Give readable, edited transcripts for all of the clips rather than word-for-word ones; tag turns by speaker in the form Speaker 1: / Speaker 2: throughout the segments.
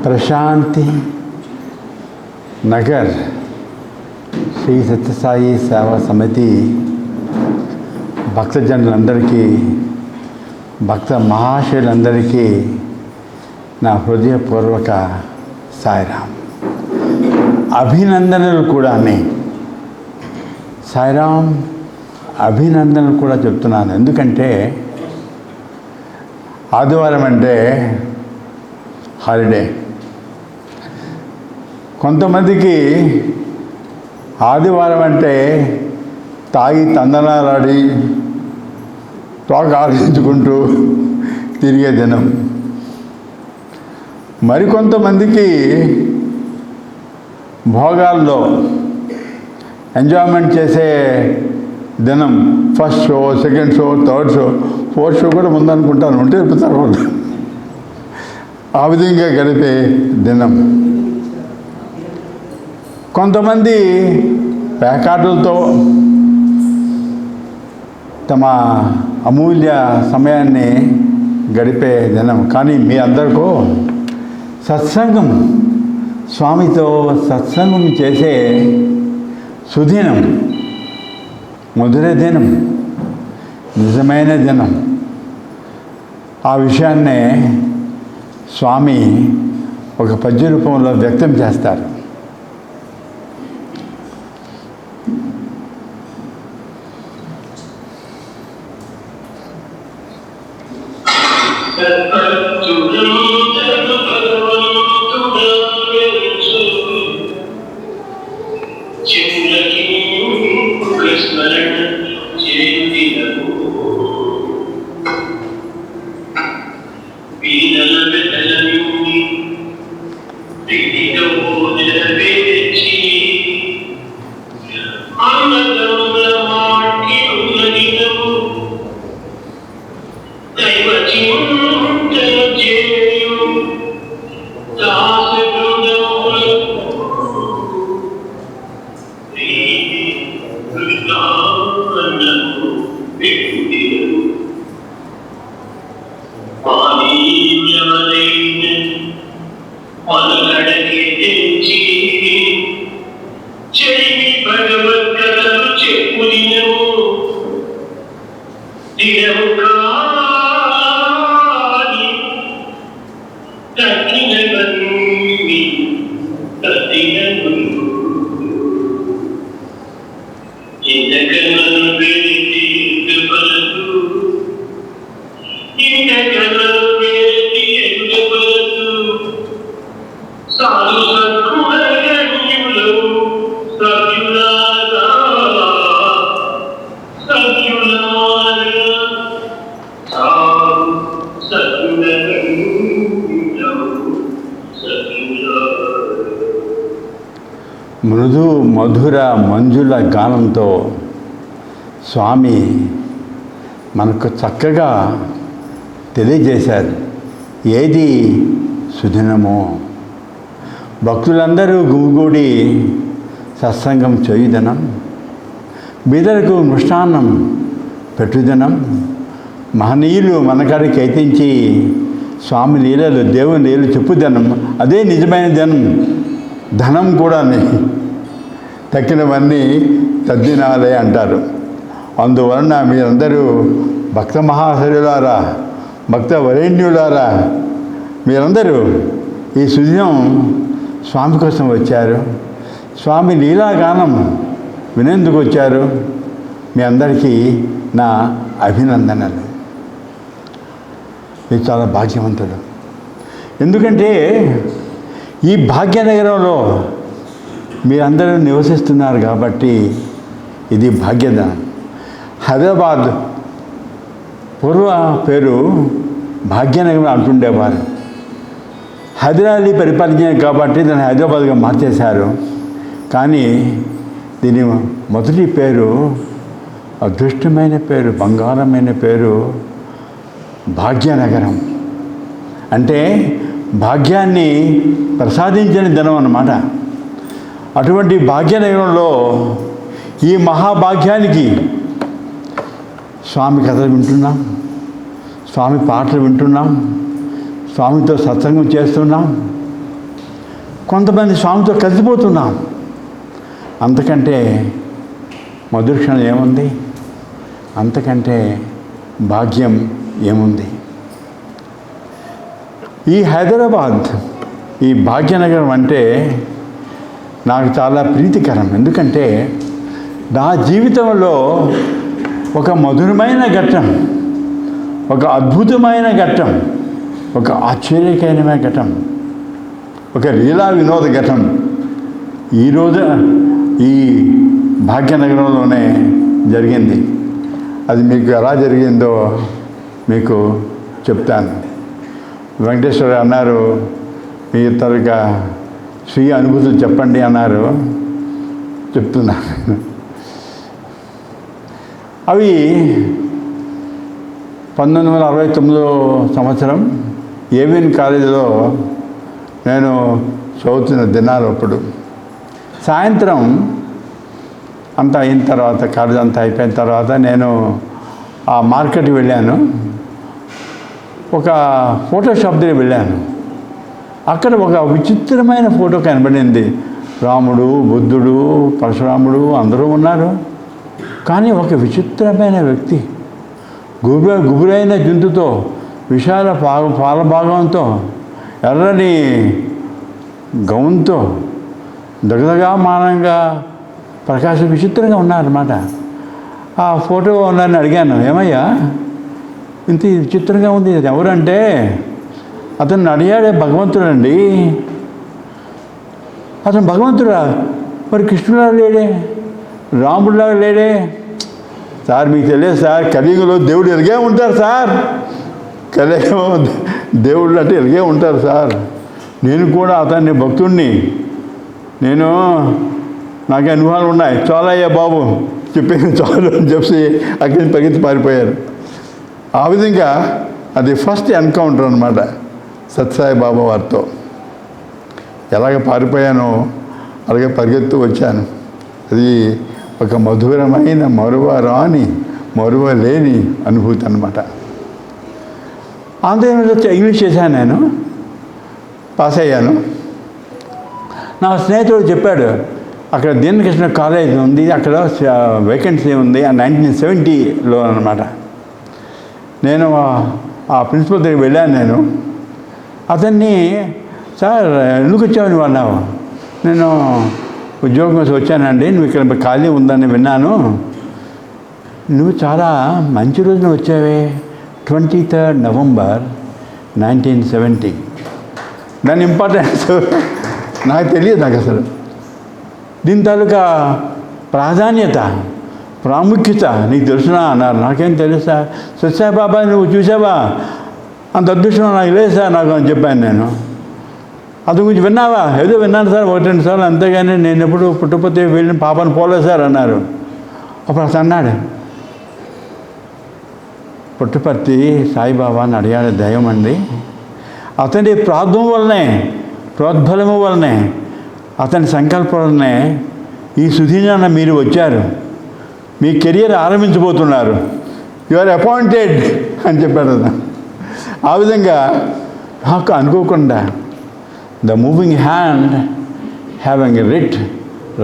Speaker 1: ప్రశాంతి నగర్ శ్రీ సత్యసాయి సేవా సమితి భక్తజనులందరికీ, భక్త మహాశయులందరికీ నా హృదయపూర్వక సాయిరాం. అభినందనలు కూడా సాయిరాం అభినందనలు కూడా చెప్తున్నాను. ఎందుకంటే ఆదివారం అంటే హాలిడే. కొంతమందికి ఆదివారం అంటే తాగి తందనాలాడి తోక ఆలోచించుకుంటూ తిరిగే దినం. మరికొంతమందికి భోగాల్లో ఎంజాయ్మెంట్ చేసే దినం. First show, second show, third show, fourth show కూడా ముందనుకుంటాను, ఉంటే చెప్తారు వాళ్ళు. ఆ విధంగా గడిపే దినం. కొంతమంది ప్యాకాట్లతో తమ అమూల్య సమయాన్ని గడిపే దినం. కానీ మీ అందరికీ సత్సంగం, స్వామితో సత్సంగం చేసే సుదినం, మధుర దినం, నిజమైన దినం. ఆ విషయాన్నే స్వామి ఒక పద్య రూపంలో వ్యక్తం చేస్తారు. మృదు మధుర మంజుల గానంతో స్వామి మనకు చక్కగా తెలియజేశారు ఏది సుదినమో. భక్తులందరూ గుమిగూడి సత్సంగం చేయుదనం, బీదలకు మృష్టాన్నం పెట్టుదనం, మహనీయులు మనకాడికి ఎత్తించి స్వామి లీలలు, దేవుని లీలలు చెప్పుదనం. అదే నిజమైన ధనం. ధనం కూడా తక్కినవన్నీ తద్దినాలే అంటారు. అందువలన మీరందరూ భక్త మహాశయులారా, భక్త వరేణ్యులారా, మీరందరూ ఈ సుదినం స్వామి కోసం వచ్చారు. స్వామి లీలాగానం వినేందుకు వచ్చారు. మీ అందరికీ నా అభినందనలు. మీరు చాలా భాగ్యవంతులు. ఎందుకంటే ఈ భాగ్యనగరంలో మీరందరూ నివసిస్తున్నారు కాబట్టి ఇది భాగ్యధనం. హైదరాబాద్ పూర్వ పేరు భాగ్యనగరం అంటుండేవారు. హైదరాబాద్ పరిపాలించారు కాబట్టి దాన్ని హైదరాబాద్గా మార్చేశారు. కానీ దీని మొదటి పేరు, అదృష్టమైన పేరు, బంగారమైన పేరు భాగ్యనగరం. అంటే భాగ్యాన్ని ప్రసాదించిన దినం అన్నమాట. అటువంటి భాగ్యనగరంలో ఈ మహాభాగ్యానికి స్వామి కథలు వింటున్నాం, స్వామి పాటలు వింటున్నాం, స్వామితో సత్సంగం చేస్తున్నాం. కొంతమంది స్వామితో కలిసిపోతున్నాం. అంతకంటే మధుర క్షణం ఏముంది? అంతకంటే భాగ్యం ఏముంది? ఈ హైదరాబాద్, ఈ భాగ్యనగరం అంటే నాకు చాలా ప్రీతికరం. ఎందుకంటే నా జీవితంలో ఒక మధురమైన ఘట్టం, ఒక అద్భుతమైన ఘట్టం, ఒక ఆశ్చర్యకరమైన ఘట్టం, ఒక లీలా వినోద ఘట్టం ఈరోజు ఈ భాగ్యనగరంలోనే జరిగింది. అది మీకు ఎలా జరిగిందో మీకు చెప్తాను. వెంకటేశ్వర అన్నారు, మీ తరగా స్వీయ అనుభూతులు చెప్పండి అన్నారు. చెప్తున్నాను. అవి 1969 సంవత్సరం ఏవిఎన్ కాలేజీలో నేను చదువుతున్న దినాలు. అప్పుడు సాయంత్రం అంతా అయిన తర్వాత, కాలేజ్ అంతా అయిపోయిన తర్వాత నేను ఆ మార్కెట్కి వెళ్ళాను. ఒక ఫోటోషాప్ దగ్గర వెళ్ళాను. అక్కడ ఒక విచిత్రమైన ఫోటో కనబడింది. రాముడు, బుద్ధుడు, పరశురాముడు అందరూ ఉన్నారు. కానీ ఒక విచిత్రమైన వ్యక్తి గుబురైన జంతుతో, విశాల పాల భాగంతో, ఎర్రని గౌన్తో, దగదగామానంగా ప్రకాశం విచిత్రంగా ఉన్నారన్నమాట. ఆ ఫోటో ఉన్నారని అడిగాను, ఏమయ్యా ఇంత విచిత్రంగా ఉంది, ఇది ఎవరంటే అతన్ని అడిగాడే భగవంతుడండి. అతను భగవంతుడా? మరి కృష్ణులా లేడే, రాముడిలాగా లేడే? సార్ మీకు తెలియదు సార్, కలియుగంలో దేవుడు ఎలాగే ఉంటారు సార్. కలియుగం దేవుళ్ళు అంటే ఎలాగే ఉంటారు సార్. నేను కూడా అతన్ని భక్తుడిని, నాకు అనుభవాలు ఉన్నాయి. చాలా అయ్యా బాబు, చెప్పింది చాలు అని చెప్పి అక్కడి పరిగెత్తి పారిపోయారు. ఆ విధంగా అది ఫస్ట్ ఎన్కౌంటర్ అన్నమాట సత్యసాయి బాబా వారితో. ఎలాగ పారిపోయానో అలాగే పరిగెత్తు వచ్చాను. అది ఒక మధురమైన మరువరాని మరువలేని అనుభూతి అన్నమాట. ఆంధ్రప్రదేశ్లో ఇంగ్లీష్ చేశాను, నేను పాస్ అయ్యాను. నా స్నేహితుడు చెప్పాడు, అక్కడ దీనకృష్ణ కాలేజ్ ఉంది, అక్కడ వేకెన్సీ ఉంది. 1970లో అన్నమాట. నేను ఆ ప్రిన్సిపల్ దగ్గరికి వెళ్ళాను. నేను అతన్ని, సార్ ఎందుకు వచ్చావు నువ్వు అన్నావు. నేను ఉద్యోగం కోసం వచ్చానండి, నువ్వు ఇక్కడ ఖాళీ ఉందని విన్నాను. నువ్వు చాలా మంచి రోజున వచ్చావే, 23rd November 1970. దాని ఇంపార్టెన్స్ నాకు తెలియదు. నాకు అసలు దీని తాలూకా ప్రాధాన్యత, ప్రాముఖ్యత నీకు తెలుసునా అన్నారు. నాకేం తెలుసా? సత్యసాయి బాబా నువ్వు చూసావా? అంత అదృష్టం నాకు లేదు సార్ నాకు అని చెప్పాను. నేను అతని గురించి విన్నావా? ఏదో విన్నాను సార్, 1-2 సార్లు, అంతేగాని నేను ఎప్పుడు పుట్టపతి వెళ్ళిన పాపను పోలేదు సార్ అన్నారు. అప్పుడు అతను అన్నాడు, పుట్టపర్తి సాయిబాబాని అడిగాడు దైవం అండి. అతని ప్రార్థన వల్లనే, ప్రోద్బలము వల్లనే, అతని సంకల్పం వల్లనే ఈ సుధీనాన్న మీరు వచ్చారు, మీ కెరియర్ ఆరంభించబోతున్నారు, యు ఆర్ అపాయింటెడ్ అని చెప్పాడు అతను. ఆ విధంగా నాకు అనుకోకుండా the moving hand having a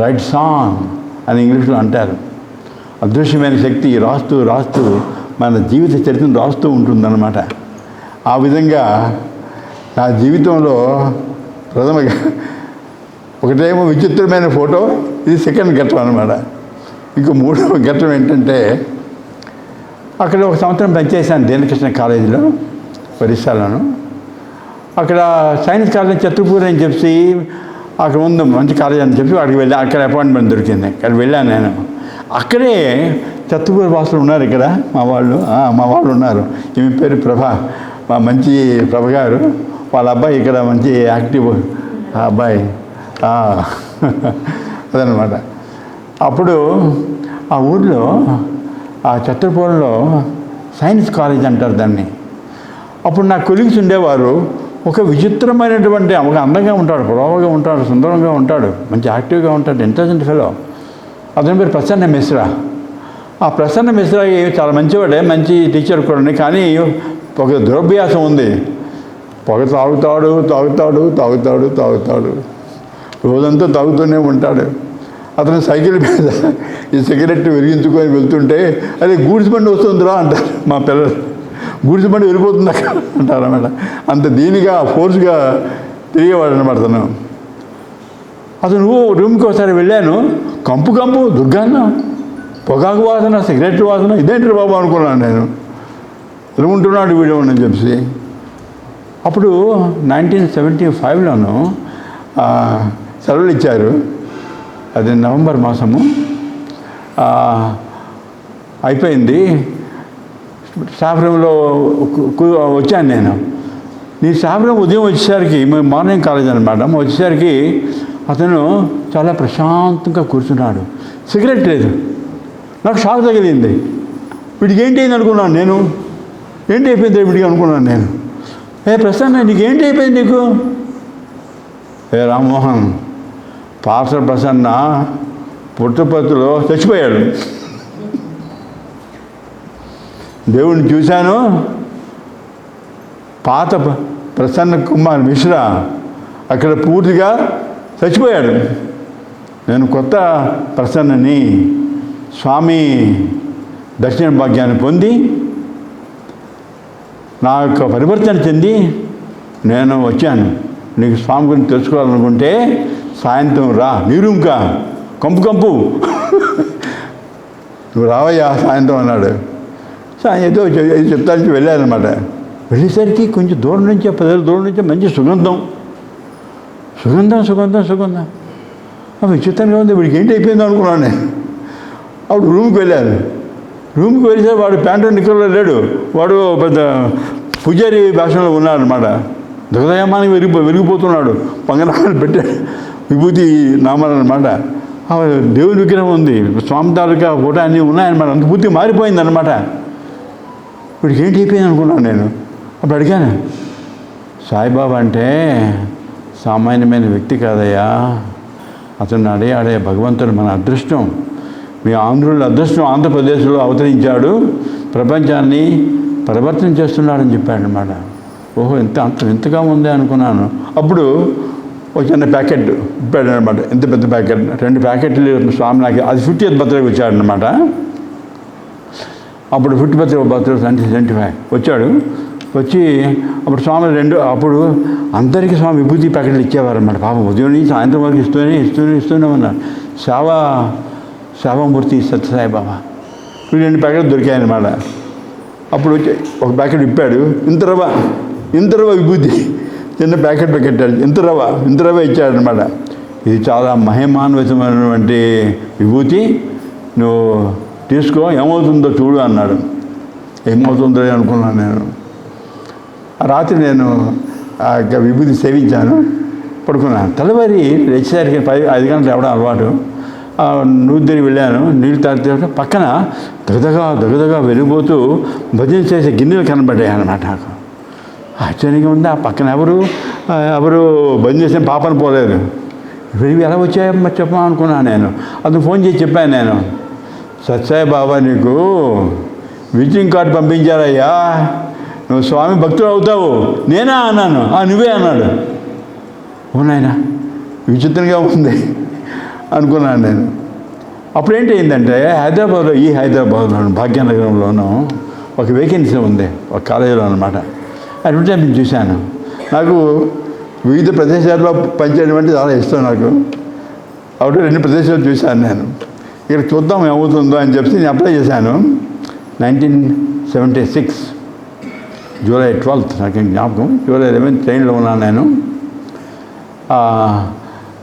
Speaker 1: right song అని ఇంగ్లీష్లో అంటారు. అదృశ్యమైన శక్తి రాస్తూ రాస్తూ మన జీవిత చరిత్రను రాస్తూ ఉంటుందన్నమాట. ఆ విధంగా నా జీవితంలో ప్రథమగా ఒకటేమో విచిత్రమైన ఫోటో, ఇది సెకండ్ ఘట్టం అనమాట. ఇంకో మూడవ ఘట్టం ఏంటంటే, అక్కడ ఒక సంవత్సరం పనిచేశాను దీనకృష్ణ కాలేజీలో, ఒరిస్సాలోను. అక్కడ సైన్స్ కాలేజ్ ఛత్రపూర్ అని చెప్పి అక్కడ ఉంది మంచి కాలేజ్ అని చెప్పి అక్కడికి వెళ్ళి, అక్కడ అపాయింట్మెంట్ దొరికింది, అక్కడ వెళ్ళాను నేను. అక్కడే ఛత్రపూర్ వాసులు ఉన్నారు, ఇక్కడ మా వాళ్ళు ఉన్నారు. ఈమె పేరు ప్రభ, మా మంచి ప్రభ గారు. వాళ్ళ అబ్బాయి ఇక్కడ మంచి యాక్టివ్ అబ్బాయి, అదనమాట. అప్పుడు ఆ ఊర్లో, ఆ ఛత్రపూర్లో సైన్స్ కాలేజ్ అంటారు దాన్ని. అప్పుడు నా కొలీగ్స్ ఉండేవారు. ఒక విచిత్రమైనటువంటి, ఒక అందంగా ఉంటాడు, పొడవుగా ఉంటాడు, సుందరంగా ఉంటాడు, మంచి యాక్టివ్గా ఉంటాడు, ఇంటెలిజెంట్ ఫెలో. అతని పేరు ప్రసన్న మిశ్రా. ఆ ప్రసన్న మిశ్రా చాలా మంచివాడే, మంచి టీచర్ కూడా. కానీ ఒక దురభ్యాసం ఉంది. పొగ తాగుతాడు. రోజంతా తాగుతూనే ఉంటాడు. అతను సైకిల్ మీద ఈ సిగరెట్ వెలిగించుకొని వెళ్తుంటే అదే గూడ్స్ బండి వస్తుందిరా అంటారు మా పిల్లలు. గూడ్స్ బండి వెళ్ళిపోతుంది అక్కడ అంటారు అన్నమాట. అంత దీనిగా ఫోర్స్గా తిరిగేవాడు అనమాట అతను. అతను రూమ్కి ఒకసారి వెళ్ళాను, కంపు దుర్గాన్న, పొగాకు వాసన, సిగరెట్ వాసన, ఇదేంటి బాబు అనుకున్నాను నేను. ఎలుగుంటున్నాడు వీడియో అని చెప్పి. అప్పుడు 1975లోను సెలవులు ఇచ్చారు. అది నవంబర్ మాసము అయిపోయింది. సాఫ్రంలో వచ్చాను నేను సాఫ్రం ఉదయం వచ్చేసరికి మార్నింగ్ కాలేజ్ అనమాట. వచ్చేసరికి అతను చాలా ప్రశాంతంగా కూర్చున్నాడు, సిగరెట్ లేదు. నాకు షాక్ తగిలింది. వీడికి ఏంటి అయింది అనుకున్నాను నేను. ఏంటి అయిపోయింది వీడికి అనుకున్నాను నేను. ప్రసన్న నీకు ఏంటి అయిపోయింది నీకు? రామ్మోహన్, పార్సల్ ప్రసన్న పుట్టపర్తిలో చచ్చిపోయాడు. దేవుడిని చూశాను, పాత ప్రసన్న కుమార్ మిశ్రా అక్కడ పూర్తిగా చచ్చిపోయాడు. నేను కొత్త ప్రసన్నని స్వామి దర్శన భాగ్యాన్ని పొంది నా యొక్క పరివర్తన చెంది నేను వచ్చాను. నీకు స్వామి గురించి తెలుసుకోవాలనుకుంటే సాయంత్రం రా, నీ రూమ్కా, కంపు నువ్వు రావయ్యా సాయంత్రం అన్నాడు. ఏదో చెప్తానికి వెళ్ళారనమాట. వెళ్ళేసరికి కొంచెం దూరం నుంచి 10 ఏళ్ళ దూరం నుంచి మంచి సుగంధం విచిత్రంగా ఉంది. వీడికి ఏంటి అయిపోయిందో అనుకున్నాను నేను. అప్పుడు రూమ్కి వెళ్ళాను. రూమ్కి వెళ్ళేసరికి వాడు ప్యాంటు నిక్కర్లో లేడు. వాడు పెద్ద పూజారి భాషలో ఉన్నాడనమాట. దగదయమానికి వెలిగిపోతున్నాడు. పంగనామాలు పెట్టాడు, విభూతి నామాలన్నమాట. దేవుని విగ్రహం ఉంది, స్వామి తాలూకా ఫోటో అన్నీ ఉన్నాయన్నమాట. అంత పూర్తి మారిపోయిందన్నమాట. వీడికి ఏంటి అయిపోయింది అనుకున్నాను నేను. అప్పుడు అడిగాను, సాయిబాబా అంటే సామాన్యమైన వ్యక్తి కాదయ్యా, అతను ఆడే భగవంతుడు మన అదృష్టం, మీ ఆంధ్రుల అదృష్టం. ఆంధ్రప్రదేశ్లో అవతరించాడు, ప్రపంచాన్ని పరివర్తన చేస్తున్నాడని చెప్పాడు అనమాట. ఓహో, ఇంతగా ఉందే అనుకున్నాను. అప్పుడు ఒక చిన్న ప్యాకెట్ ఇప్పాడు అనమాట. ఎంత పెద్ద ప్యాకెట్, 2 ప్యాకెట్లు స్వామి నాకు. అది 50th బర్త్డేకి వచ్చాడనమాట. అప్పుడు 50th బర్త్డే 1975 వచ్చాడు. వచ్చి అప్పుడు స్వామి అప్పుడు అందరికీ స్వామి విభూతి ప్యాకెట్లు ఇచ్చేవారు అన్నమాట. పాపం ఉదయం నుంచి సాయంత్రం వరకు ఇస్తూనే ఉన్నారు. సేవామూర్తి సత్యసాయి బాబా 2 ప్యాకెట్లు దొరికాయన్నమాట. అప్పుడు వచ్చి ఒక ప్యాకెట్ ఇప్పాడు. ఇంత రవ్వ విభూతి చిన్న ప్యాకెట్ పెట్టాడు. ఇంత రవ్వ ఇచ్చాడనమాట. ఇది చాలా మహిమాన్వితమైనటువంటి విభూతి, నువ్వు తీసుకో, ఏమవుతుందో చూడు అన్నాడు. ఏమవుతుందో అనుకున్నాను నేను. రాత్రి నేను విభూతి సేవించాను, పడుకున్నాను. తెల్లవారి లేచేసరికి 5 గంటలు ఎవడం అలవాటు. నూరు తిరిగి వెళ్ళాను. నీళ్ళు తాగితే పక్కన దగదగా వెలిగిపోతూ భజన చేసే గిన్నెలు కనబడ్డాయి అన్నమాట. నాకు ఆశ్చర్యంగా ఉంది. ఆ పక్కన ఎవరు భజన చేసిన పాపను పోలేదు. ఇవి ఎలా వచ్చాయో చెప్పమా అనుకున్నాను నేను. అతను ఫోన్ చేసి చెప్పాను నేను, సత్సాయి బాబా నీకు విజిటింగ్ కార్డు పంపించారయ్యా, నువ్వు స్వామి భక్తుడు అవుతావు. నేనా అన్నాను. నువ్వే అన్నాడు. అవునాయన, విచిత్రంగా ఉంది అనుకున్నాను నేను. అప్పుడు ఏంటి అయిందంటే హైదరాబాద్లో భాగ్యనగరంలోనూ ఒక వేకెన్సీ ఉంది, ఒక కాలేజీలో అనమాట. అడ్వర్టైజ్మెంట్ చూశాను. నాకు వివిధ ప్రదేశాల్లో పనిచేయడం అంటే చాలా ఇష్టం నాకు. అప్పుడు 2 ప్రదేశాలు చూశాను నేను. ఇక్కడ చూద్దాం ఏమవుతుందో అని చెప్పి నేను అప్లై చేశాను. 1976 జూలై 12th నాకు జ్ఞాపకం. జూలై 11th ట్రైన్లో ఉన్నాను నేను.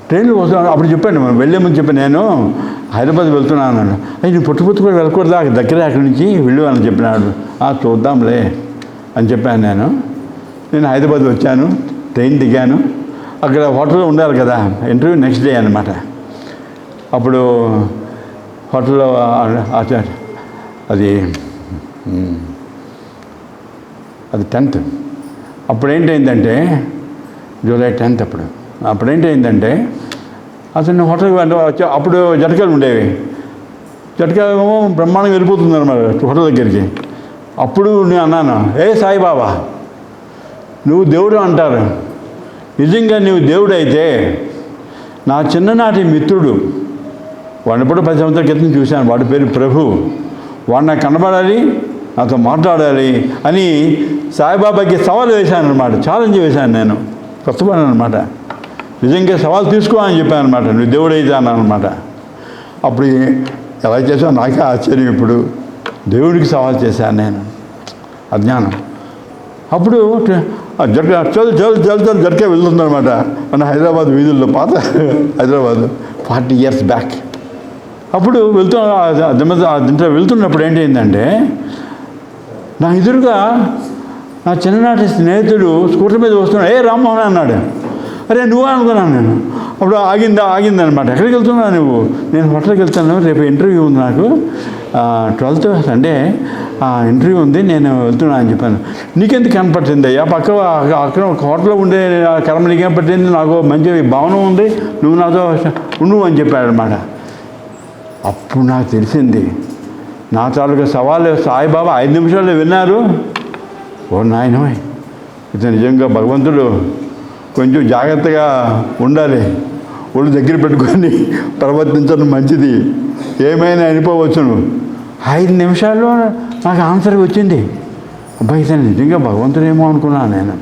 Speaker 1: ట్రైన్లో వస్తున్నాను. అప్పుడు చెప్పాను, వెళ్ళే ముందు చెప్పాను, నేను హైదరాబాద్ వెళ్తున్నాను అన్నాడు. నువ్వు పుట్టుపుట్టు కూడా వెళ్ళకూడదా, దగ్గరే అక్కడి నుంచి వెళ్ళు అని చెప్పినాడు. చూద్దాంలే అని చెప్పాను నేను. నేను హైదరాబాద్ వచ్చాను, ట్రైన్ దిగాను. అక్కడ హోటల్లో ఉండాలి కదా, ఇంటర్వ్యూ నెక్స్ట్ డే అనమాట. అప్పుడు హోటల్లో అది 10th. అప్పుడు ఏంటైందంటే జూలై 10th అప్పుడేంటైందంటే అతను హోటల్కి వచ్చి, అప్పుడు జటకాలు ఉండేవి. జటకాలేమో బ్రహ్మాండంగా వెళ్ళిపోతుంది అనమాట హోటల్ దగ్గరికి. అప్పుడు నేను అన్నాను, సాయిబాబా నువ్వు దేవుడు అంటారు, నిజంగా నువ్వు దేవుడు అయితే నా చిన్ననాటి మిత్రుడు, వాడిని ఎప్పుడు 10 సంవత్సరాల క్రితం చూశాను, వాడి పేరు ప్రభు. వాడు నాకు కనబడాలి, నాతో మాట్లాడాలి అని సాయిబాబాకి సవాల్ వేశాను అనమాట, ఛాలెంజ్ వేశాను. నేను కొత్తవాడిని అనమాట, నిజంగా సవాల్ తీసుకో అని చెప్పాను అనమాట, నువ్వు దేవుడైతే అన్నాను అనమాట. అప్పుడు ఎలా చేసావు నాకే ఆశ్చర్యం. ఇప్పుడు దేవుడికి సవాల్ చేశాను నేను, అజ్ఞానం. అప్పుడు జరకే వెళ్తుందనమాట మన హైదరాబాద్ వీధుల్లో, పాత హైదరాబాద్ 40 years బ్యాక్. అప్పుడు దీంట్లో వెళ్తున్నప్పుడు ఏంటంటే, నా ఎదురుగా నా చిన్ననాటి స్నేహితుడు స్కూటర్ మీద వస్తున్నాడు. ఏ రామ్మోహన్ అన్నాడు. అరే నువ్వా అనుకున్నాను నేను. అప్పుడు ఆగిందనమాట. ఎక్కడికి వెళ్తున్నావు నువ్వు? నేను హోటల్కి వెళ్తాను, రేపు ఇంటర్వ్యూ ఉంది నాకు, 12th సండే ఇంటర్వ్యూ ఉంది, నేను వెళ్తున్నా అని చెప్పాను. నీకెందుకు కనపడుతుంది అయ్యా, అక్కడ ఒక హోటల్లో ఉండే కర్మ నీకేం పట్టింది, నాకు మంచి భావన ఉంది, నువ్వు నాతో ఉండు అని చెప్పాడు అనమాట. అప్పుడు నాకు తెలిసింది, నా తాలూకా సవాలు సాయిబాబా 5 నిమిషాల్లో విన్నారు. ఓ నాయనోయ్, ఇది నిజంగా భగవంతుడు కొంచెం జాగ్రత్తగా ఉండాలి, ఒళ్ళు దగ్గర పెట్టుకొని ప్రవర్తించడం మంచిది, ఏమైనా అయిపోవచ్చును. 5 నిమిషాల్లో నాకు ఆన్సర్ వచ్చింది. అబ్బాయి ఇతను నిజంగా భగవంతుడేమో అనుకున్నాను నేను.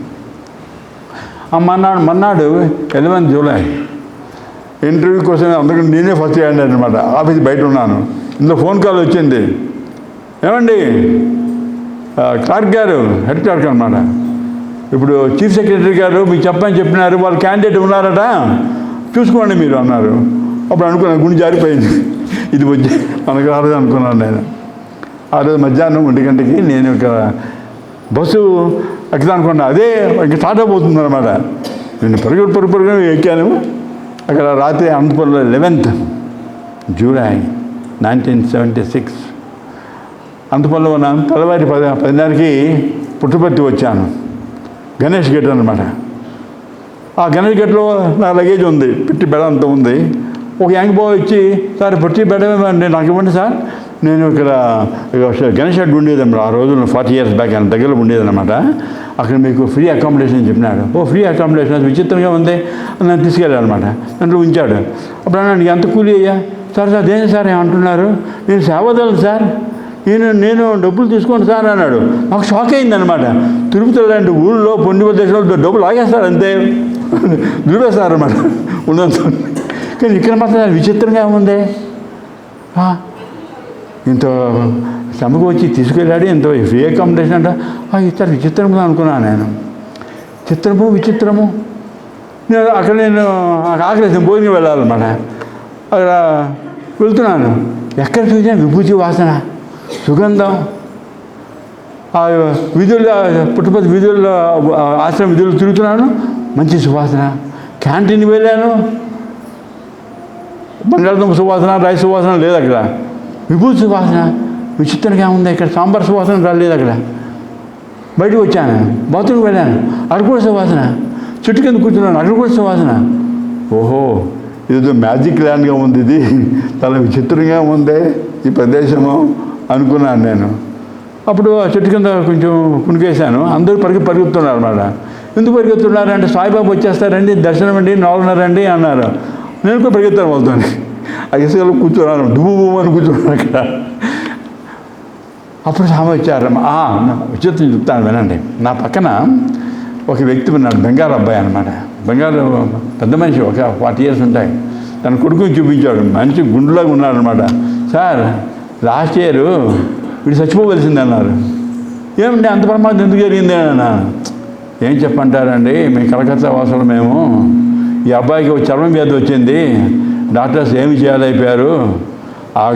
Speaker 1: మన్నాడు 11 జూలై ఇంటర్వ్యూ కోసం అందుకని నేనే ఫస్ట్ హ్యాండ్ అనమాట, ఆఫీస్ బయట ఉన్నాను. ఇందులో ఫోన్ కాల్ వచ్చింది. ఏమండి క్లార్క్ గారు, హెడ్ క్లార్క్ అనమాట, ఇప్పుడు చీఫ్ సెక్రటరీ గారు మీకు చెప్పినారు, వాళ్ళు క్యాండిడేట్ ఉన్నారట, చూసుకోండి మీరు అన్నారు. అప్పుడు అనుకున్నాను, గుండె జారిపోయింది, ఇది వచ్చి మనకు రాదు అనుకున్నాను నేను. ఆ రోజు మధ్యాహ్నం 1 గంటకి నేను ఇక బస్సు ఎక్కుదాం అనుకున్నా, అదే ఇంక స్టార్ట్ అయిపోతుంది అనమాట. నేను పరుగు ఎక్కాను. అక్కడ రాత్రి అనంతపురంలో 11th జూలై 1976 అనంతపురంలో ఉన్నాను. తెల్లవారి 10:30కి పుట్టపర్తి వచ్చాను, గణేష్ గేట్ అనమాట. ఆ గణేష్ గేట్లో నా లగేజ్ ఉంది, పెట్టి బెడ అంత ఉంది. ఒక యాంగ్ బాయ్ వచ్చి, సార్ పెట్టి బెడ నాకు ఇవ్వండి సార్, నేను ఇక్కడ గణేష్ గేట్ ఉండేదన్నమాట. ఆ రోజుల్లో 40 years బ్యాక్ ఆయన దగ్గరలో ఉండేదన్నమాట. అక్కడ మీకు ఫ్రీ అకామిడేషన్ చెప్పినాడు. ఓ ఫ్రీ అకామిడేషన్, అది విచిత్రంగా ఉంది, నన్ను తీసుకెళ్ళాలన్నమాట. దాంట్లో ఉంచాడు. అప్పుడు అన్నాడు, ఎంత కూలీ అయ్యా? సార్ దేని సార్ ఏమంటున్నారు? నేను సేవదలను సార్, నేను డబ్బులు తీసుకోండి సార్ అన్నాడు. నాకు షాక్ అయిందనమాట. తిరుపతి లాంటి ఊళ్ళో పొండి ప్రదేశంలో డబ్బులు లాగేస్తారు, అంతే దులిపేస్తారు అనమాట ఉన్నంత. కానీ ఇక్కడ మాత్రం విచిత్రంగా ఉంది. ఇంత శ్రమకు వచ్చి తీసుకెళ్ళాడు, ఇంత ఫ్రీ అకామిడేషన్ అంట, ఇస్తారు విచిత్రము అనుకున్నాను నేను. విచిత్రము. నేను అక్కడ ఆకలేసిన భోజనం వెళ్ళాలన్నమాట. అక్కడ వెళ్తున్నాను, ఎక్కడ చూసినా విభూతి వాసన, సుగంధం. ఆ వీధుల్లో, పుట్టపర్తి వీధుల్లో, ఆశ్రమ వీధుల్లో తిరుగుతున్నాను, మంచి సువాసన. క్యాంటీన్కి వెళ్ళాను, బంగాళదుంప సువాసన, రైస్ సువాసన లేదు అక్కడ, విభూతి సువాసన విచిత్రంగా ఉంది. ఇక్కడ సాంబార్ సువాసన రాలేదు. అక్కడ బయటకు వచ్చాను, బాత్రూమ్కి వెళ్ళాను, అక్కడ కూడా సువాసన. చెట్టు కింద కూర్చున్నాను, అక్కడ కూడా సువాసన. ఓహో, ఇదేదో మ్యాజిక్ ల్యాండ్గా ఉంది, ఇది చాలా విచిత్రంగా ఉంది ఈ ప్రదేశము అనుకున్నాను నేను. అప్పుడు ఆ చెట్టు కింద కొంచెం కునికేశాను. అందరూ పరిగెత్తున్నారు అన్నమాట. ఎందుకు పరిగెత్తున్నారు అంటే, సాయిబాబా వచ్చేస్తారండి, దర్శనం అండి, 4:30 అన్నారు. నేను కూడా పరిగెత్తాను వాళ్ళతో. ఆ ఇసుకలో కూర్చున్నాను, డుబు అని కూర్చున్నాను అక్కడ. అప్పుడు స్వామి వచ్చారు. విచిత్రం చెప్తాను వినండి. నా పక్కన ఒక వ్యక్తి ఉన్నాడు, బెంగాల్ అబ్బాయి అనమాట. బెంగాల్ పెద్ద మనిషి, ఒక 40 years ఉంటాయి. తన కొడుకుని చూపించాడు, మంచి గుండులాగా ఉన్నాడు అనమాట. సార్ లాస్ట్ ఇయర్ వీడు చచ్చిపోవలసింది అన్నారు. ఏమండి అంత ప్రమాదం ఎందుకు జరిగింది అన్నా? ఏం చెప్పంటారండి, మేము కలకత్తా వాసులు మేము, ఈ అబ్బాయికి ఒక చర్మం వ్యాధి వచ్చింది, డాక్టర్స్ ఏమి చేయాలైపోయారు, ఆ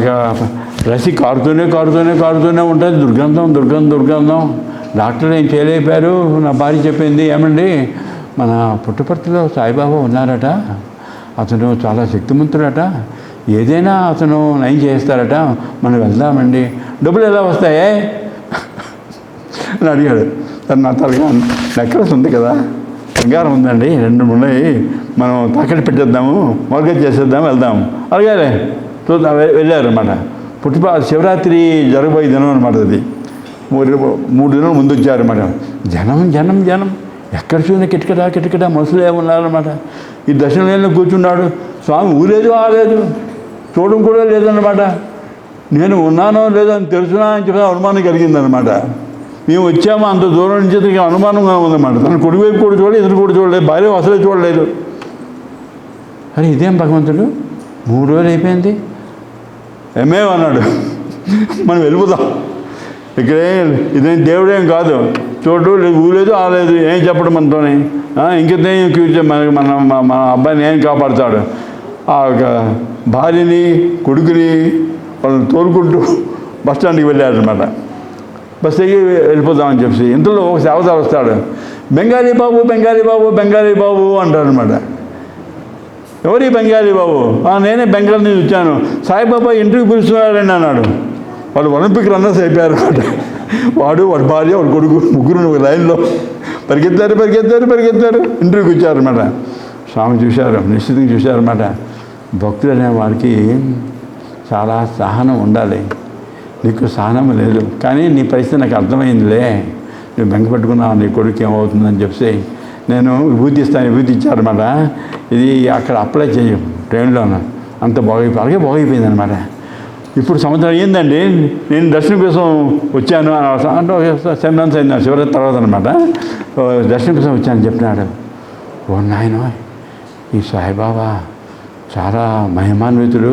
Speaker 1: రసి కారుతూనే ఉంటుంది, దుర్గంధం. డాక్టర్లు ఏం చేయలేకపోయారు. నా భార్య చెప్పింది, ఏమండి మన పుట్టపర్తిలో సాయిబాబా ఉన్నారట, అతను చాలా శక్తిమంతుడట, ఏదైనా అతను నయం చేస్తారట, మనం వెళ్దామండి, డబ్బులు ఎలా వస్తాయే అని అడిగాడు. సార్ నా తలగా నెక్లెస్ ఉంది కదా, బంగారం ఉందండి, 2 ఉన్నాయి, మనం తాకట్టు పెట్టేద్దాము, మార్గేజ్ చేసేద్దాము, వెళ్దాము. అలాగే చూద్దాం. వెళ్ళారు అన్నమాట. శివరాత్రి జరగబోయే దినం అనమాట. అది 3 దినాల ముందు వచ్చారు అన్నమాట. జనం ఎక్కడ చూసినా కిటకిటా మనుషులే ఉన్నారన్నమాట. ఈ దర్శనంలో కూర్చున్నాడు. స్వామి ఊరేదు ఆలేదు, చూడడం కూడా లేదన్నమాట. నేను ఉన్నానో లేదో అని తెలుసునా అని చెప్పి అనుమానం కలిగిందనమాట. మేము వచ్చాము అంత దూరం నుంచి అనుమానంగా ఉందన్నమాట. తన కొడుకు వైపు కూడా చూడలేదు, ఎదురు కూడా చూడలేదు, భార్య అసలే చూడలేదు. అరే ఇదేం భగవంతుడు, 3 రోజులు అయిపోయింది, ఏమేమన్నాడు, మనం వెళ్ళిపోదాం, ఇదేం దేవుడేం కాదు, చోటు లేదు, ఊలేదు ఆలేదు, ఏం చెప్పడం మనతోని, ఇంకేం ఫ్యూచర్ మన అబ్బాయిని ఏం కాపాడుతాడు. ఆ భార్యని కొడుకుని వాళ్ళని తోలుకుంటూ బస్ స్టాండ్కి వెళ్ళారనమాట. బస్ ఎక్కి వెళ్ళిపోదామని చెప్పి ఇంతలో ఒక సేవదారు వస్తాడు. బెంగాలీ బాబు అంటారనమాట. ఎవరి బెంగాలీ బాబు? నేనే బెంగాల్ నుంచి వచ్చాను, సాయిబాబా ఇంటర్వ్యూ పిలుస్తున్నారండి అన్నాడు. వాళ్ళు ఒలింపిక్ రన్నర్స్ అయిపోయారు అనమాట. వాడు వాడి భార్య వాడి కొడుకు ముగ్గురు ఒక లైన్లో పరిగెత్తారు ఇంటర్వ్యూకి వచ్చారనమాట. స్వామి చూశారు, నిశ్చితంగా చూశారన్నమాట. భక్తులు అనే వారికి చాలా సహనం ఉండాలి. నీకు సహనం లేదు, కానీ నీ పరిస్థితి నాకు అర్థమైందిలే, నువ్వు బెంగ పెట్టుకున్నావు, నీ కొడుకు ఏమవుతుందని చెప్పి నేను విభూతి ఇచ్చారన్నమాట. ఇది అక్కడ అప్లై చేయం ట్రైన్లోనూ, అంత అలాగే బాగైపోయిందనమాట. ఇప్పుడు సంవత్సరం అయ్యిందండి, నేను దర్శనం కోసం వచ్చాను అంటే 7 months అయింది, శివరాత్రి తర్వాత అనమాట. దర్శనం కోసం వచ్చాను చెప్పినాడు. ఓ నాయన, ఈ సాయిబాబా చాలా మహిమాన్వితుడు,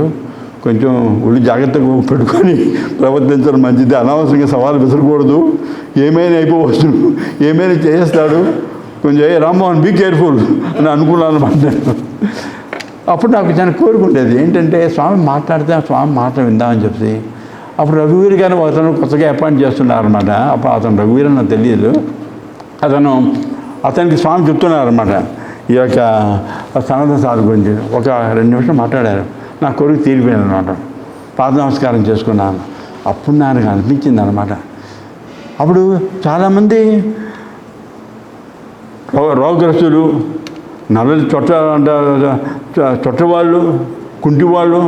Speaker 1: కొంచెం ఒళ్ళు జాగ్రత్తగా పెట్టుకొని ప్రవర్తించడం మంచిది, అనవసరంగా సవాలు విసరకూడదు, ఏమైనా అయిపోవచ్చు, ఏమైనా చేస్తాడు, కొంచెం రామ్మోహన్ బీ కేర్ఫుల్ అని అనుకున్నాను అనమాట. అప్పుడు నాకు చాలా కోరుకుండేది ఏంటంటే, స్వామి మాట్లాడితే స్వామి మాట విందామని చెప్పి. అప్పుడు రఘువీర్ గారు అతను కొత్తగా అపాయింట్ చేస్తున్నారన్నమాట. అప్పుడు అతను రఘువీర్ నాకు తెలియదు. అతనికి స్వామి చెప్తున్నారన్నమాట ఈ యొక్క సనాతన సాధన గురించి. ఒక 2 నిమిషాలు మాట్లాడారు. నా కొడుకు తీరిపోయింది అనమాట. పాద నమస్కారం చేసుకున్నాను. అప్పుడు నాకు అనిపించింది అనమాట. అప్పుడు చాలామంది రోగగ్రస్తులు, నల్లలు చొట్టవాళ్ళు, కుంటివాళ్ళు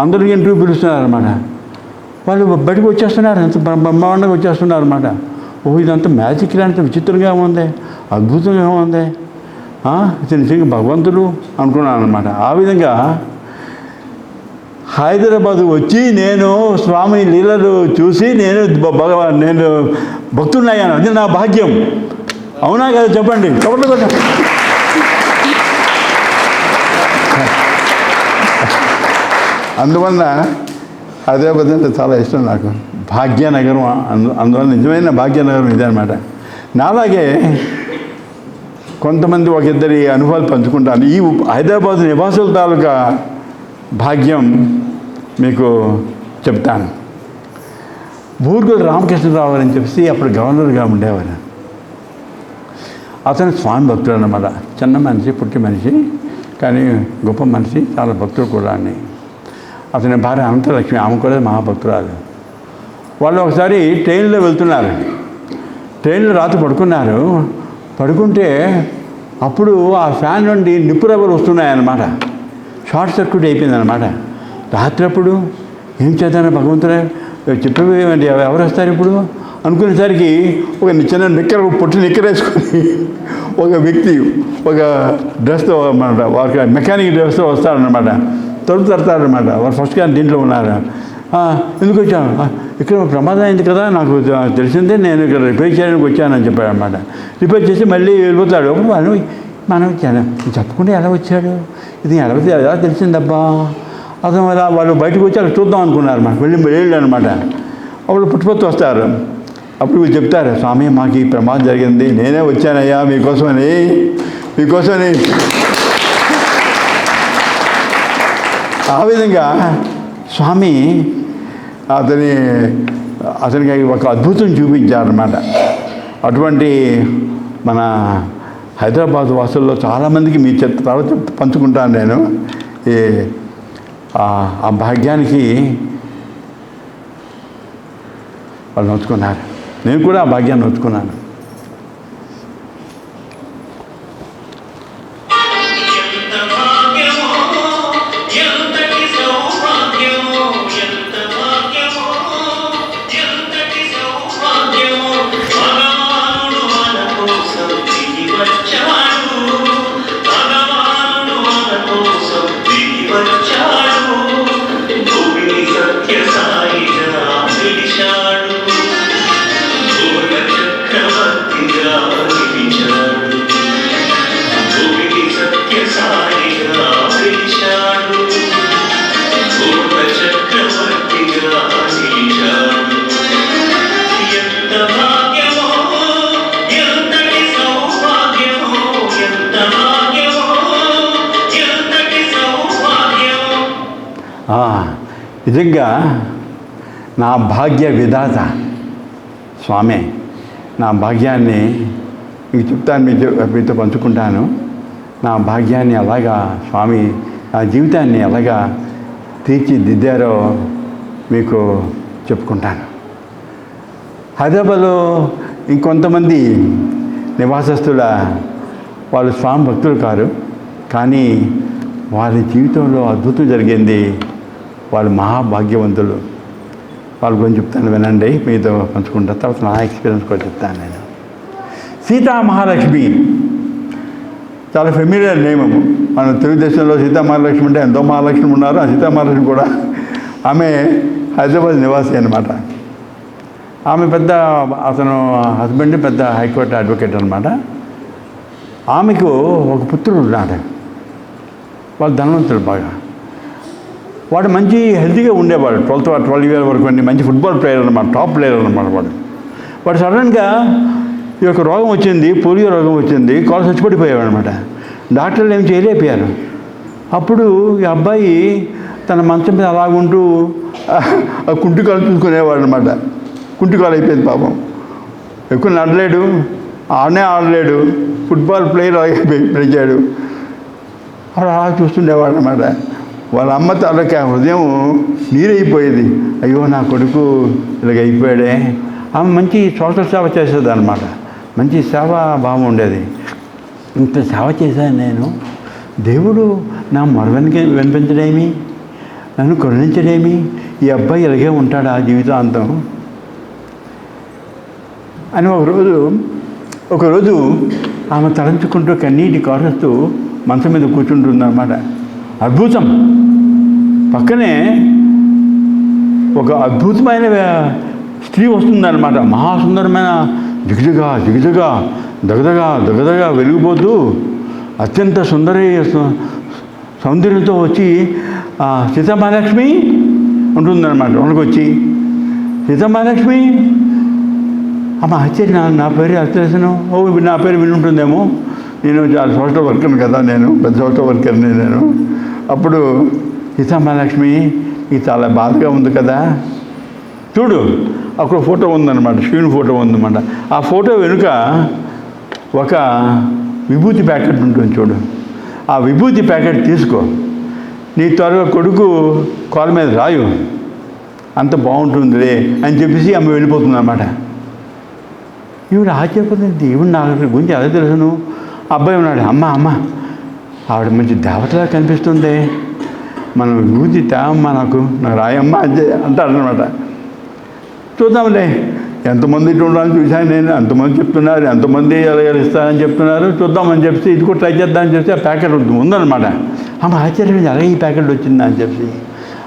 Speaker 1: అందరికీ ఇంటర్వ్యూ పిలుస్తున్నారన్నమాట. వాళ్ళు బయటకు వచ్చేస్తున్నారు, ఎంత బ్రహ్మాండంగా వచ్చేస్తున్నారు అన్నమాట. ఇదంతా మ్యాజిక్ లాంటి విచిత్రంగా ఉంది, అద్భుతంగా ఉంది, ఇది నిజంగా భగవంతుడు అనుకున్నాను అనమాట. ఆ విధంగా హైదరాబాద్ వచ్చి నేను స్వామి లీలలు చూసి నేను భక్తుడినయ్యాను. అది నా భాగ్యం. అవునా కదా చెప్పండి, చెప్పండి. అందువల్ల హైదరాబాద్ అంటే చాలా ఇష్టం నాకు, భాగ్యనగరం. అందువల్ల నిజమైన భాగ్యనగరం ఇదే అనమాట. నాలాగే కొంతమంది ఒక ఇద్దరి అనుభవాలు పంచుకుంటాను. ఈ హైదరాబాద్ నివాసుల తాలూకా భాగ్యం మీకు చెప్తాను. బూర్గుల రామకృష్ణరావు అని చెప్పి అప్పుడు గవర్నర్గా ఉండేవారు. అతను స్వామి భక్తుడు అన్నమాట. చిన్న మనిషి, పుట్టి మనిషి, కానీ గొప్ప మనిషి, చాలా భక్తుడు కూడా. అతని భార్య అనంతలక్ష్మి, ఆమె కూడా మహాభక్తురాలు. వాళ్ళు ఒకసారి ట్రైన్లో వెళ్తున్నారు. ట్రైన్లో రాత్రి పడుకుంటే అప్పుడు ఆ ఫ్యాన్ నుండి నిప్పు రవ్వలు వస్తున్నాయన్నమాట. Short circuit అయిపోయిందన్నమాట. రాత్రి అప్పుడు ఏం చేద్దాను భగవంతుడే చెప్పేవేమండి, ఎవరు వస్తారు ఇప్పుడు అనుకునేసరికి ఒక చిన్న పొట్టి నిక్కరేసుకొని ఒక వ్యక్తి ఒక డ్రెస్తో అన్నమాట, వారికి మెకానిక్ డ్రెస్తో వస్తారనమాట. తలుపు తడతారనమాట. వారు ఫస్ట్ గారు దీంట్లో ఉన్నారు. ఎందుకు వచ్చాను, ఇక్కడ ప్రమాదం అయింది కదా, నాకు తెలిసిందే, నేను ఇక్కడ రిపేర్ చేయడానికి వచ్చానని చెప్పాడనమాట. రిపేర్ చేసి మళ్ళీ వెళ్ళిపోతాడు. మనం చెప్పకుండా ఎలా వచ్చాడు, ఇది ఎలా తెలిసిందబ్బా. అతను వాళ్ళు బయటకు వచ్చి అక్కడ చూద్దాం అనుకున్నారు. మనకు వెళ్ళి అనమాట. అప్పుడు పుట్టుపత్తు వస్తారు. అప్పుడు వీళ్ళు చెప్తారు, స్వామి మాకు ఈ ప్రమాదం జరిగింది, నేనే వచ్చానయ్యా మీకోసమని. ఆ విధంగా స్వామి అతనికి ఒక అద్భుతం చూపించారన్నమాట. అటువంటి మన హైదరాబాద్ వాసుల్లో చాలామందికి మీ తర్వాత పంచుకుంటాను నేను. ఆ భాగ్యానికి వాళ్ళు నోచుకున్నారు. నేను కూడా ఆ భాగ్యాన్ని నోచుకున్నాను. నిజంగా నా భాగ్య విధాత స్వామి, నా భాగ్యాన్ని మీకు చెప్తాను, మీతో పంచుకుంటాను. నా భాగ్యాన్ని అలాగా స్వామి నా జీవితాన్ని ఎలాగా తీర్చిదిద్దారో మీకు చెప్పుకుంటాను. హైదరాబాద్లో ఇంకొంతమంది నివాసస్తుల వాళ్ళు స్వామి భక్తులు కారు, కానీ వాళ్ళ జీవితంలో అద్భుతం జరిగింది. వాళ్ళు మహాభాగ్యవంతులు. వాళ్ళ గురించి చెప్తాను, వినండి, మీతో పంచుకుంటాను. తర్వాత నా ఎక్స్పీరియన్స్ కూడా చెప్తాను. నేను సీతామహాలక్ష్మి చాలా ఫెమిలియర్ నేమ్. మన తెలుగుదేశంలో సీతామహాలక్ష్మి అంటే ఎంతో మహాలక్ష్మి ఉన్నారు. ఆ సీతామహాలక్ష్మి కూడా ఆమె హైదరాబాద్ నివాసి అన్నమాట. ఆమె అతను హస్బెండ్ పెద్ద హైకోర్టు అడ్వకేట్ అనమాట. ఆమెకు ఒక పుత్రుడు ఉన్నాడు. వాళ్ళు ధనవంతుడు బాగా. వాడు మంచి హెల్తీగా ఉండేవాడు. 12 ఇయర్ వరకు అన్ని మంచి ఫుట్బాల్ ప్లేయర్ అనమాట, టాప్ ప్లేయర్ అనమాట. వాడు సడన్గా ఈ యొక్క రోగం వచ్చింది, పోలియో రోగం వచ్చింది, కాలు చచ్చిపడిపోయాడు అనమాట. డాక్టర్లు ఏం చేయలేకపోయారు. అప్పుడు ఈ అబ్బాయి తన మంచం మీద అలాగుంటూ ఆ కుంటికాలు చూసుకునేవాడు అనమాట. కుంటికాలు అయిపోయింది పాపం. ఎక్కువ నడలేడు, ఆడలేడు, ఫుట్బాల్ ప్లేయర్ పెరిగాడు. అలా చూస్తుండేవాడు అనమాట. వాళ్ళ అమ్మ తాలూకా హృదయం నీరైపోయేది. అయ్యో నా కొడుకు ఇలాగ అయిపోయాడే. ఆమె మంచి సోషల్ సేవ చేసేది అనమాట. మంచి సేవా భావం ఉండేది. ఇంత సేవ చేశాను నేను, దేవుడు నా వినిపించడేమి, నన్ను కరుణించడేమి, ఈ అబ్బాయి ఇలాగే ఉంటాడా జీవితాంతం అని ఒకరోజు ఆమె తలంచుకుంటూ కన్నీటి కారుస్తూ మంచం మీద కూర్చుంటుందన్నమాట. అద్భుతం. పక్కనే ఒక అద్భుతమైన స్త్రీ వస్తుందన్నమాట. మహాసుందరమైన జిగజగా దగదగా వెలిగిపోతూ అత్యంత సౌందర్యంతో వచ్చి సీతామహాలక్ష్మి ఉంటుందన్నమాట. వచ్చి సీతామహాలక్ష్మి అమ్మ ఆశ్చర్యం, నా పేరు అత్యవసరం, నా పేరు విని ఉంటుందేమో, నేను చాలా సోషల్ వర్కర్ని కదా, నేను పెద్ద సోషల్ వర్కర్ని నేను. అప్పుడు సీతామహాలక్ష్మి ఇది చాలా బాధగా ఉంది కదా, చూడు అక్కడ ఫోటో ఉందన్నమాట, శివుని ఫోటో ఉందన్నమాట. ఆ ఫోటో వెనుక ఒక విభూతి ప్యాకెట్ ఉంటుంది చూడు. ఆ విభూతి ప్యాకెట్ తీసుకో, నీ త్వరగా కొడుకు కాళ్ళ మీద రాయు, అంత బాగుంటుందిలే అని చెప్పేసి ఆమె వెళ్ళిపోతుంది అన్నమాట. ఈవిడ ఆశ్చర్యపోతుంది, ఈవిడ నా గురించి అదే తెలుసును. అబ్బాయి ఉన్నాడు, అమ్మ ఆవిడ మంచి దేవతలా కనిపిస్తుంది, మనం విభూతి తేవమ్మా, నాకు రాయమ్మా అంటారనమాట. చూద్దాంలే, ఎంతమంది ఇటు ఉండాలని చూశాను నేను, ఎంతమంది చెప్తున్నారు, ఎంతమంది ఎలా ఇస్తారని చెప్తున్నారు, చూద్దామని చెప్పి ఇది కూడా ట్రై చేద్దామని చెప్పి ఆ ప్యాకెట్ ఉందన్నమాట. అమ్మ ఆశ్చర్యం, అలాగే ఈ ప్యాకెట్ వచ్చిందా అని చెప్పి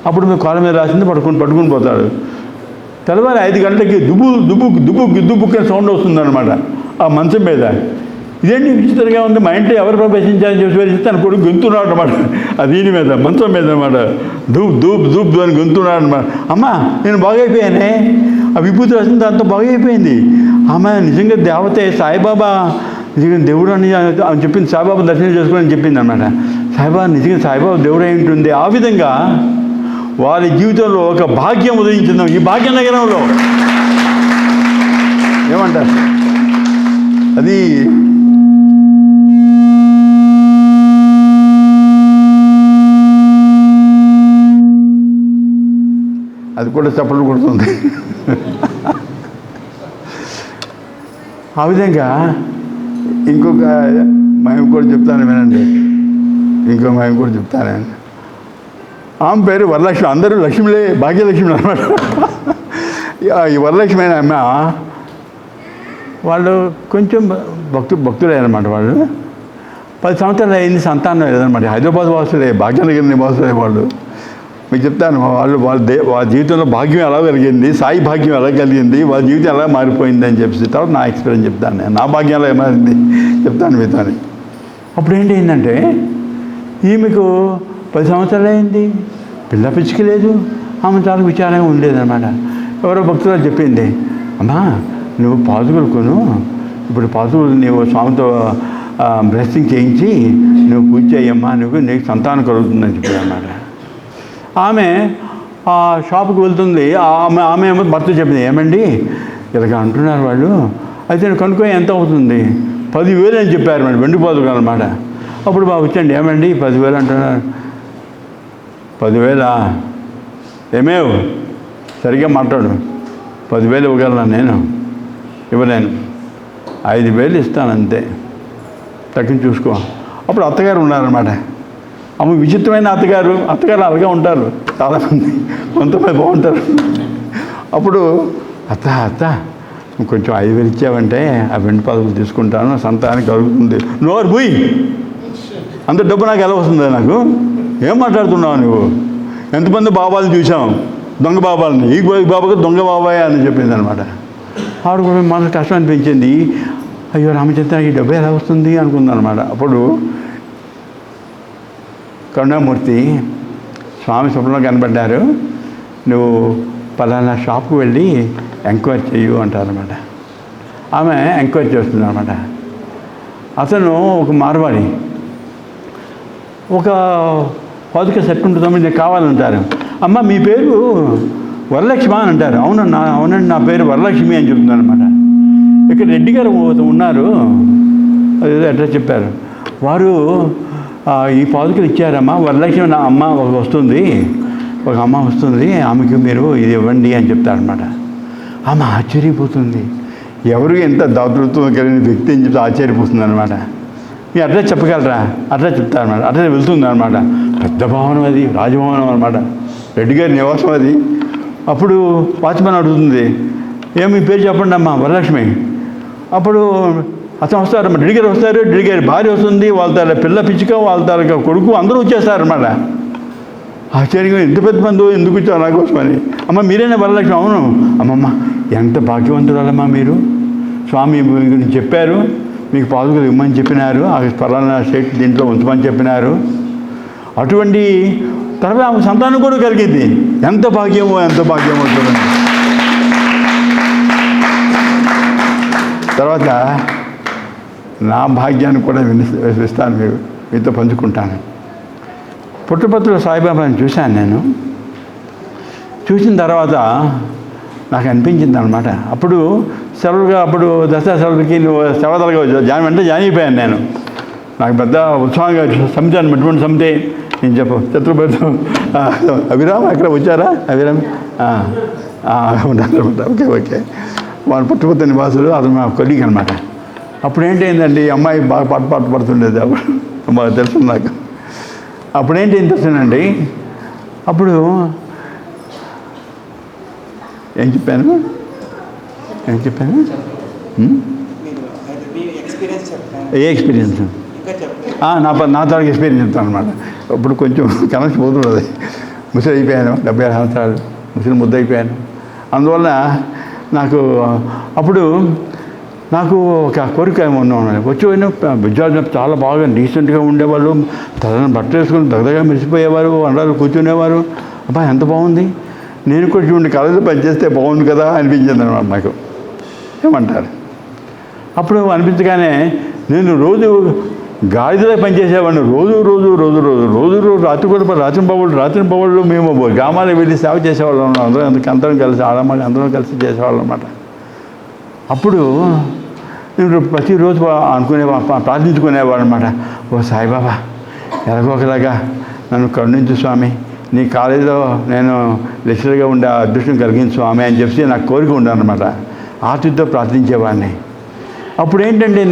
Speaker 1: అప్పుడు మీ కాళ్ళ మీద రాసింది పట్టుకుని పోతాడు. తెల్లవారి 5 గంటలకి దుబ్బుక్ సౌండ్ వస్తుందన్నమాట ఆ మంచం మీద. ఇదేంటి విచిత్రంగా ఉంది, మా ఇంట్లో ఎవరు ప్రవేశించాలని చెప్పి వెళ్ళి తన కొడుకు గొంతున్నాడు అనమాట. ఆ దీని మీద మంచం మీద అనమాట, దూప్ అని గొంతున్నాడు అనమాట. అమ్మ నేను బాగైపోయానే, ఆ విభూతి రాసిన దాంతో బాగైపోయింది. ఆమె నిజంగా దేవతే, సాయిబాబా నిజంగా దేవుడు అని చెప్పింది. సాయిబాబా దర్శనం చేసుకోవాలని చెప్పింది అనమాట. సాయిబాబా నిజంగా సాయిబాబా దేవుడు అయి ఉంటుంది. ఆ విధంగా వారి జీవితంలో ఒక భాగ్యం ఉదయించిందాం ఈ భాగ్యనగరంలో. ఏమంటారు? అది కూడా చప్పట్లు కొడుతుంది. ఆ విధంగా ఇంకొక మేము కూడా చెప్తాను వినండి, మేము కూడా చెప్తాను. ఆమె పేరు వరలక్ష్మి. అందరూ లక్ష్మిలే, భాగ్యలక్ష్మి అనమాట. ఈ వరలక్ష్మి అయిన అమ్మ వాళ్ళు కొంచెం భక్తులే అనమాట. వాళ్ళు 10 సంవత్సరాలు అయింది, సంతానం లేదనమాట. హైదరాబాద్ వాసులే, భాగ్యనగర్ నివాసులే వాళ్ళు. మీకు చెప్తాను, వాళ్ళ జీవితంలో భాగ్యం ఎలా కలిగింది, సాయి భాగ్యం ఎలా కలిగింది, వాళ్ళ జీవితం ఎలా మారిపోయింది అని చెప్పేసి తర్వాత నా ఎక్స్పీరియన్స్ చెప్తాను. నేను నా భాగ్యం ఎలా మారింది చెప్తాను మీతో. అప్పుడు ఏంటి అయిందంటే, ఈమెకు 10 సంవత్సరాలు అయింది, పిల్ల పిచ్చికి లేదు, ఆమె చాలా విచారంగా ఉండేదన్నమాట. ఎవరో భక్తులు చెప్పింది, అమ్మా నువ్వు పాదుకులు కొను, ఇప్పుడు పాదుకులు నీవు స్వామితో బ్లెస్సింగ్ చేయించి నువ్వు పూజ చేయమ్మా, నీకు సంతానం కలుగుతుందని చెప్పాడు అన్నమాట. ఆమె ఆ షాప్కి వెళ్తుంది. ఆమె ఏమో భర్త చెప్పింది, ఏమండి ఇలాగ అంటున్నారు వాళ్ళు, అయితే నేను కనుక్కొని ఎంత అవుతుంది, 10,000 అని చెప్పారు మేడం, వెండి పాదుకలు అనమాట. అప్పుడు బాబు వచ్చండి, ఏమండి 10,000 అంటున్నారు, 10,000 ఏమేవ్ సరిగ్గా మాట్లాడు, 10,000 ఇవ్వగలను నేను, ఇవ్వలేను, 5,000 ఇస్తాను అంతే, తగ్గించి చూసుకో. అప్పుడు అత్తగారు ఉన్నారనమాట. అమ్మ విచిత్రమైన అత్తగారు అలాగే ఉంటారు చాలామంది, కొంతమంది బాగుంటారు. అప్పుడు అత్త కొంచెం 5,000 ఇచ్చావంటే ఆ వెండి పాదుకలు తీసుకుంటాను, సంతానానికి కలుగుతుంది. నోరు బుయ్, అంత డబ్బు నాకు ఎలా వస్తుంది, నాకు ఏం మాట్లాడుతున్నావు నువ్వు, ఎంతమంది బాబాలను చూసాం, దొంగ బాబాలని, ఈ బాబాకి దొంగ బాబాయ్ అని చెప్పింది అనమాట. ఆవిడ కూడా మనకు కష్టం అనిపించింది. అయ్యో రామచంద్ర, ఈ డబ్బు ఎలా వస్తుంది అనుకుందనమాట. అప్పుడు కరుణామూర్తి స్వామి స్వప్నంలో కనబడ్డారు, నువ్వు పలానా షాప్కి వెళ్ళి ఎంక్వైరీ చెయ్యు అంటారనమాట. ఆమె ఎంక్వైరీ చేస్తుంది అనమాట. అతను ఒక మార్వాడి, ఒక పాదుక సెట్ ఉంటుందమ్మా, నీకు కావాలంటారు. అమ్మ మీ పేరు వరలక్ష్మి అని అంటారు. అవునండి నా పేరు వరలక్ష్మి అని చెప్తుంది అనమాట. ఇక్కడ రెడ్డి గారు ఉన్నారు, అదేదో అడ్రస్ చెప్పారు. వారు ఈ పాదుకలు ఇచ్చారమ్మా, వరలక్ష్మి నా అమ్మ వస్తుంది, ఒక అమ్మ వస్తుంది, ఆమెకి మీరు ఇది ఇవ్వండి అని చెప్తారనమాట. ఆమె ఆశ్చర్యపోతుంది, ఎవరు ఎంత దాతృత్వం కలిగిన వ్యక్తి అని చెప్తే ఆశ్చర్యపోతుంది అనమాట. మీ అడ్రస్ చెప్పగలరా, అడ్రస్ చెప్తారనమాట. అడ్రస్ వెళ్తుంది అనమాట. పెద్ద భవనం అది, రాజభవనం అనమాట, రెడ్డి గారి నివాసం అది. అప్పుడు వాచ్మెన్ అడుగుతుంది, మీ పేరు చెప్పండి అమ్మా, వరలక్ష్మి. అప్పుడు అతను వస్తారన్నమాట, రెడ్డి గారు వస్తారు, రెడ్డి గారి భార్య వస్తుంది, వాళ్ళ తాల పిల్ల పిచ్చుక, వాళ్ళ తాలూకా కొడుకు అందరూ వచ్చేస్తారన్నమాట. ఆశ్చర్యంగా ఎంత పెద్ద మంది ఎందుకు వచ్చారు నా కోసమని. అమ్మ మీరేనా వరలక్ష్మి? అవును. అమ్మమ్మ ఎంత భాగ్యవంతురాలమ్మా మీరు, స్వామి గురించి చెప్పారు, మీకు పాదుకలు ఇవ్వమని చెప్పినారు, ఆ పలానా స్టేట్ దీంట్లో ఉంచమని చెప్పినారు. అటువంటి తర్వాత ఆమె సంతానం కూడా కలిగింది. ఎంత భాగ్యమో చూడండి. తర్వాత నా భాగ్యాన్ని కూడా వినిస్తాను, మీతో పంచుకుంటాను. పుట్టపర్తిలో సాయిబాబాని చూశాను నేను. చూసిన తర్వాత నాకు అనిపించింది అనమాట. అప్పుడు సెలవులుగా, అప్పుడు దసరా సెలవులకి నువ్వు సెలవులుగా వెంటనే జాయిన్ అయిపోయాను నేను. నాకు పెద్ద ఉత్సాహంగా సమితి అన్నటువంటి సమితి నేను చెప్పు ఛత్రపతి అభిరామ్ అక్కడ వచ్చారా? అభిరామ్ ఓకే. వాళ్ళు పుట్టపర్తి నివాసులు, అతను మా కొలీగ్ అనమాట. అప్పుడు ఏంటైందండి, అమ్మాయి బాగా పాట పడుతుండేది, అప్పుడు బాగా తెలుసు నాకు. అప్పుడు ఏంటి ఏం తెలుసునండి, అప్పుడు ఏం చెప్పాను ఏ ఎక్స్పీరియన్స్ నా తాలూకు ఎక్స్పీరియన్స్ చెప్తాను అనమాట. ఇప్పుడు కొంచెం కనెక్షన్ పోతున్నది. ముసలి అయిపోయాను, 76 సంవత్సరాలు ముసలి ముద్ద అయిపోయాను. అందువల్ల నాకు ఒక కోరిక ఉన్నాను. వచ్చి విద్యార్థులు చాలా బాగా డీసెంట్గా ఉండేవాళ్ళు, తన బట్టలు వేసుకొని దగ్గరగా మెరిసిపోయేవారు, అందరూ కూర్చునేవారు. అబ్బా ఎంత బాగుంది, నేను కూడా చూడండి కళలో పనిచేస్తే బాగుంది కదా అనిపించింది అనమాట నాకు. ఏమంటారు? అప్పుడు అనిపించగానే నేను రోజు గాడిదలో పనిచేసేవాడిని. రోజు రాత్రి పౌళ్ళు మేము గ్రామాలకు వెళ్ళి సేవ చేసేవాళ్ళం. అందరం కలిసి ఆడమని అందరం కలిసి చేసేవాళ్ళం అన్నమాట. అప్పుడు నేను ప్రతిరోజు ప్రార్థించుకునేవాడు అనమాట. ఓ సాయిబాబా, ఎలాగో ఒకలాగా నన్ను కరుణించు స్వామి, నీ కాలేజీలో నేను లెక్చరర్గా ఉండే అదృష్టం కలిగించు స్వామి అని చెప్పి నాకు కోరిక ఉండనమాట. ఆర్తితో ప్రార్థించేవాడిని. అప్పుడు ఏంటంటే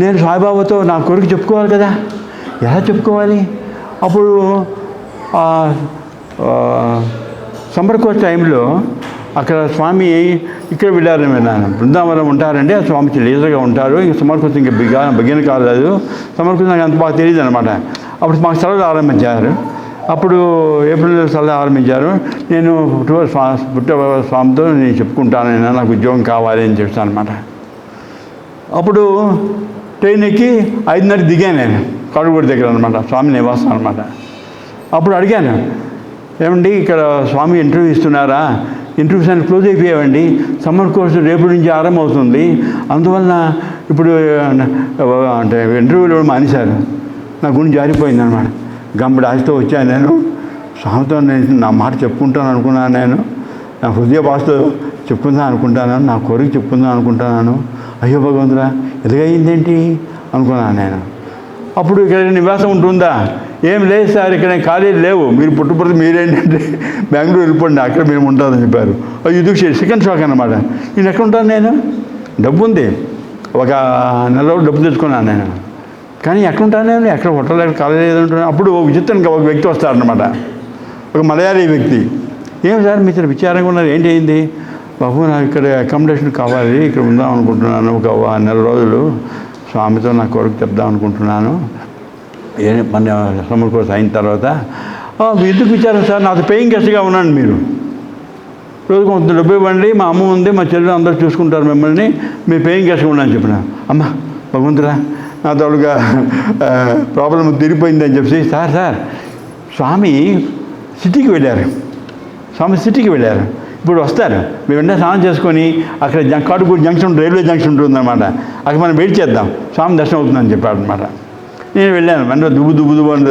Speaker 1: నేను సాయిబాబాతో నా కోరిక చెప్పుకోవాలి కదా, ఎలా చెప్పుకోవాలి? అప్పుడు సమ్మర్ కోర్స్ టైంలో అక్కడ స్వామి ఇక్కడ వెళ్ళారని విన్నాను. బృందావనం ఉంటారండి, ఆ స్వామి లేజర్గా ఉంటారు. ఇంక సమ్మర్ కోర్స్ ఇంకా బిగిన కాలేదు. సమ్మర్ కోర్స్ నాకు అంత బాగా తెలియదు అనమాట. అప్పుడు మాకు సెలవులు ఆరంభించారు. అప్పుడు ఏప్రిల్ సెలవు ఆరంభించారు. నేను పుట్టిన స్వామితో నేను చెప్పుకుంటాను, నాకు ఉద్యోగం కావాలి అని చెప్తాను అనమాట. అప్పుడు ట్రైన్ ఎక్కి 5:30 దిగాను నేను కాడుగూడి దగ్గర అనమాట, స్వామి నివాసం అనమాట. అప్పుడు అడిగాను, ఏమండి ఇక్కడ స్వామి ఇంటర్వ్యూ ఇస్తున్నారా? ఇంటర్వ్యూస్ అన్ని క్లోజ్ అయిపోయావండి, సమ్మర్ కోర్సు రేపు నుంచి ఆరంభం అవుతుంది, అందువల్ల ఇప్పుడు ఇంటర్వ్యూలు మానేశారు. నా గుండె జారిపోయింది అనమాట. గంబడి ఆశతో వచ్చాను నేను. స్వామితో నేను నా మాట చెప్పుకుంటాను అనుకున్నాను, నేను నా హృదయ భాషతో చెప్పుకుందాం అనుకుంటాను, నా కోరిక చెప్పుకుందాం అనుకుంటున్నాను. అయ్యో భగవంతుడా ఎదుగయిందేంటి అనుకున్నాను నేను. అప్పుడు ఇక్కడ నివాసం ఉంటుందా? ఏం లేదు సార్, ఇక్కడ ఖాళీలు లేవు, మీరు పుట్టుపడితే మీరేంటంటే బెంగళూరు వెళ్ళిపోండి, అక్కడ మేము ఉంటామని చెప్పారు. ఇది సెకండ్ షాక్ అన్నమాట. నేను ఎక్కడ ఉంటాను? నేను డబ్బు ఉంది, ఒక నెల రోజులు డబ్బు తెచ్చుకున్నాను నేను, కానీ ఎక్కడ ఉంటాను నేను? ఎక్కడ హోటల్ ఎక్కడ ఖాళీ లేదంటున్నాను. అప్పుడు విచిత్రంగా ఒక వ్యక్తి వస్తారనమాట, ఒక మలయాళీ వ్యక్తి. ఏం సార్ మీ ఇతర విచారంగా ఉన్నారు, ఏంటి అయింది? బాబు నాకు ఇక్కడ అకామిడేషన్ కావాలి, ఇక్కడ ఉందాం అనుకుంటున్నాను, ఒక నెల రోజులు స్వామితో నా కోరిక చెప్దాం అనుకుంటున్నాను, మన సమ్మర్ కోర్స్ అయిన తర్వాత. ఎందుకు విచారం సార్? నాతో పేయింగ్ గెస్ట్గా ఉన్నాను, మీరు రోజు కొంత డబ్బు ఇవ్వండి, మా అమ్మ ఉంది, మా చెల్లెలు అందరూ చూసుకుంటారు మిమ్మల్ని, మీరు పేయింగ్ గెస్ట్గా ఉన్నాను చెప్పిన. అమ్మ భగవంతురా నా తోడుగా ప్రాబ్లం తీరిపోయిందని చెప్పి, సార్ స్వామి సిటీకి వెళ్ళారు, ఇప్పుడు వస్తారు, మేము వెంటనే స్నానం చేసుకొని అక్కడ కాటుకూరు జంక్షన్, రైల్వే జంక్షన్ ఉంటుందన్నమాట, అక్కడ మనం వెయిట్ చేద్దాం, స్వామి దర్శనం అవుతుందని చెప్పాడు అనమాట. నేను వెళ్ళాను, వెంటనే దుబ్బు అని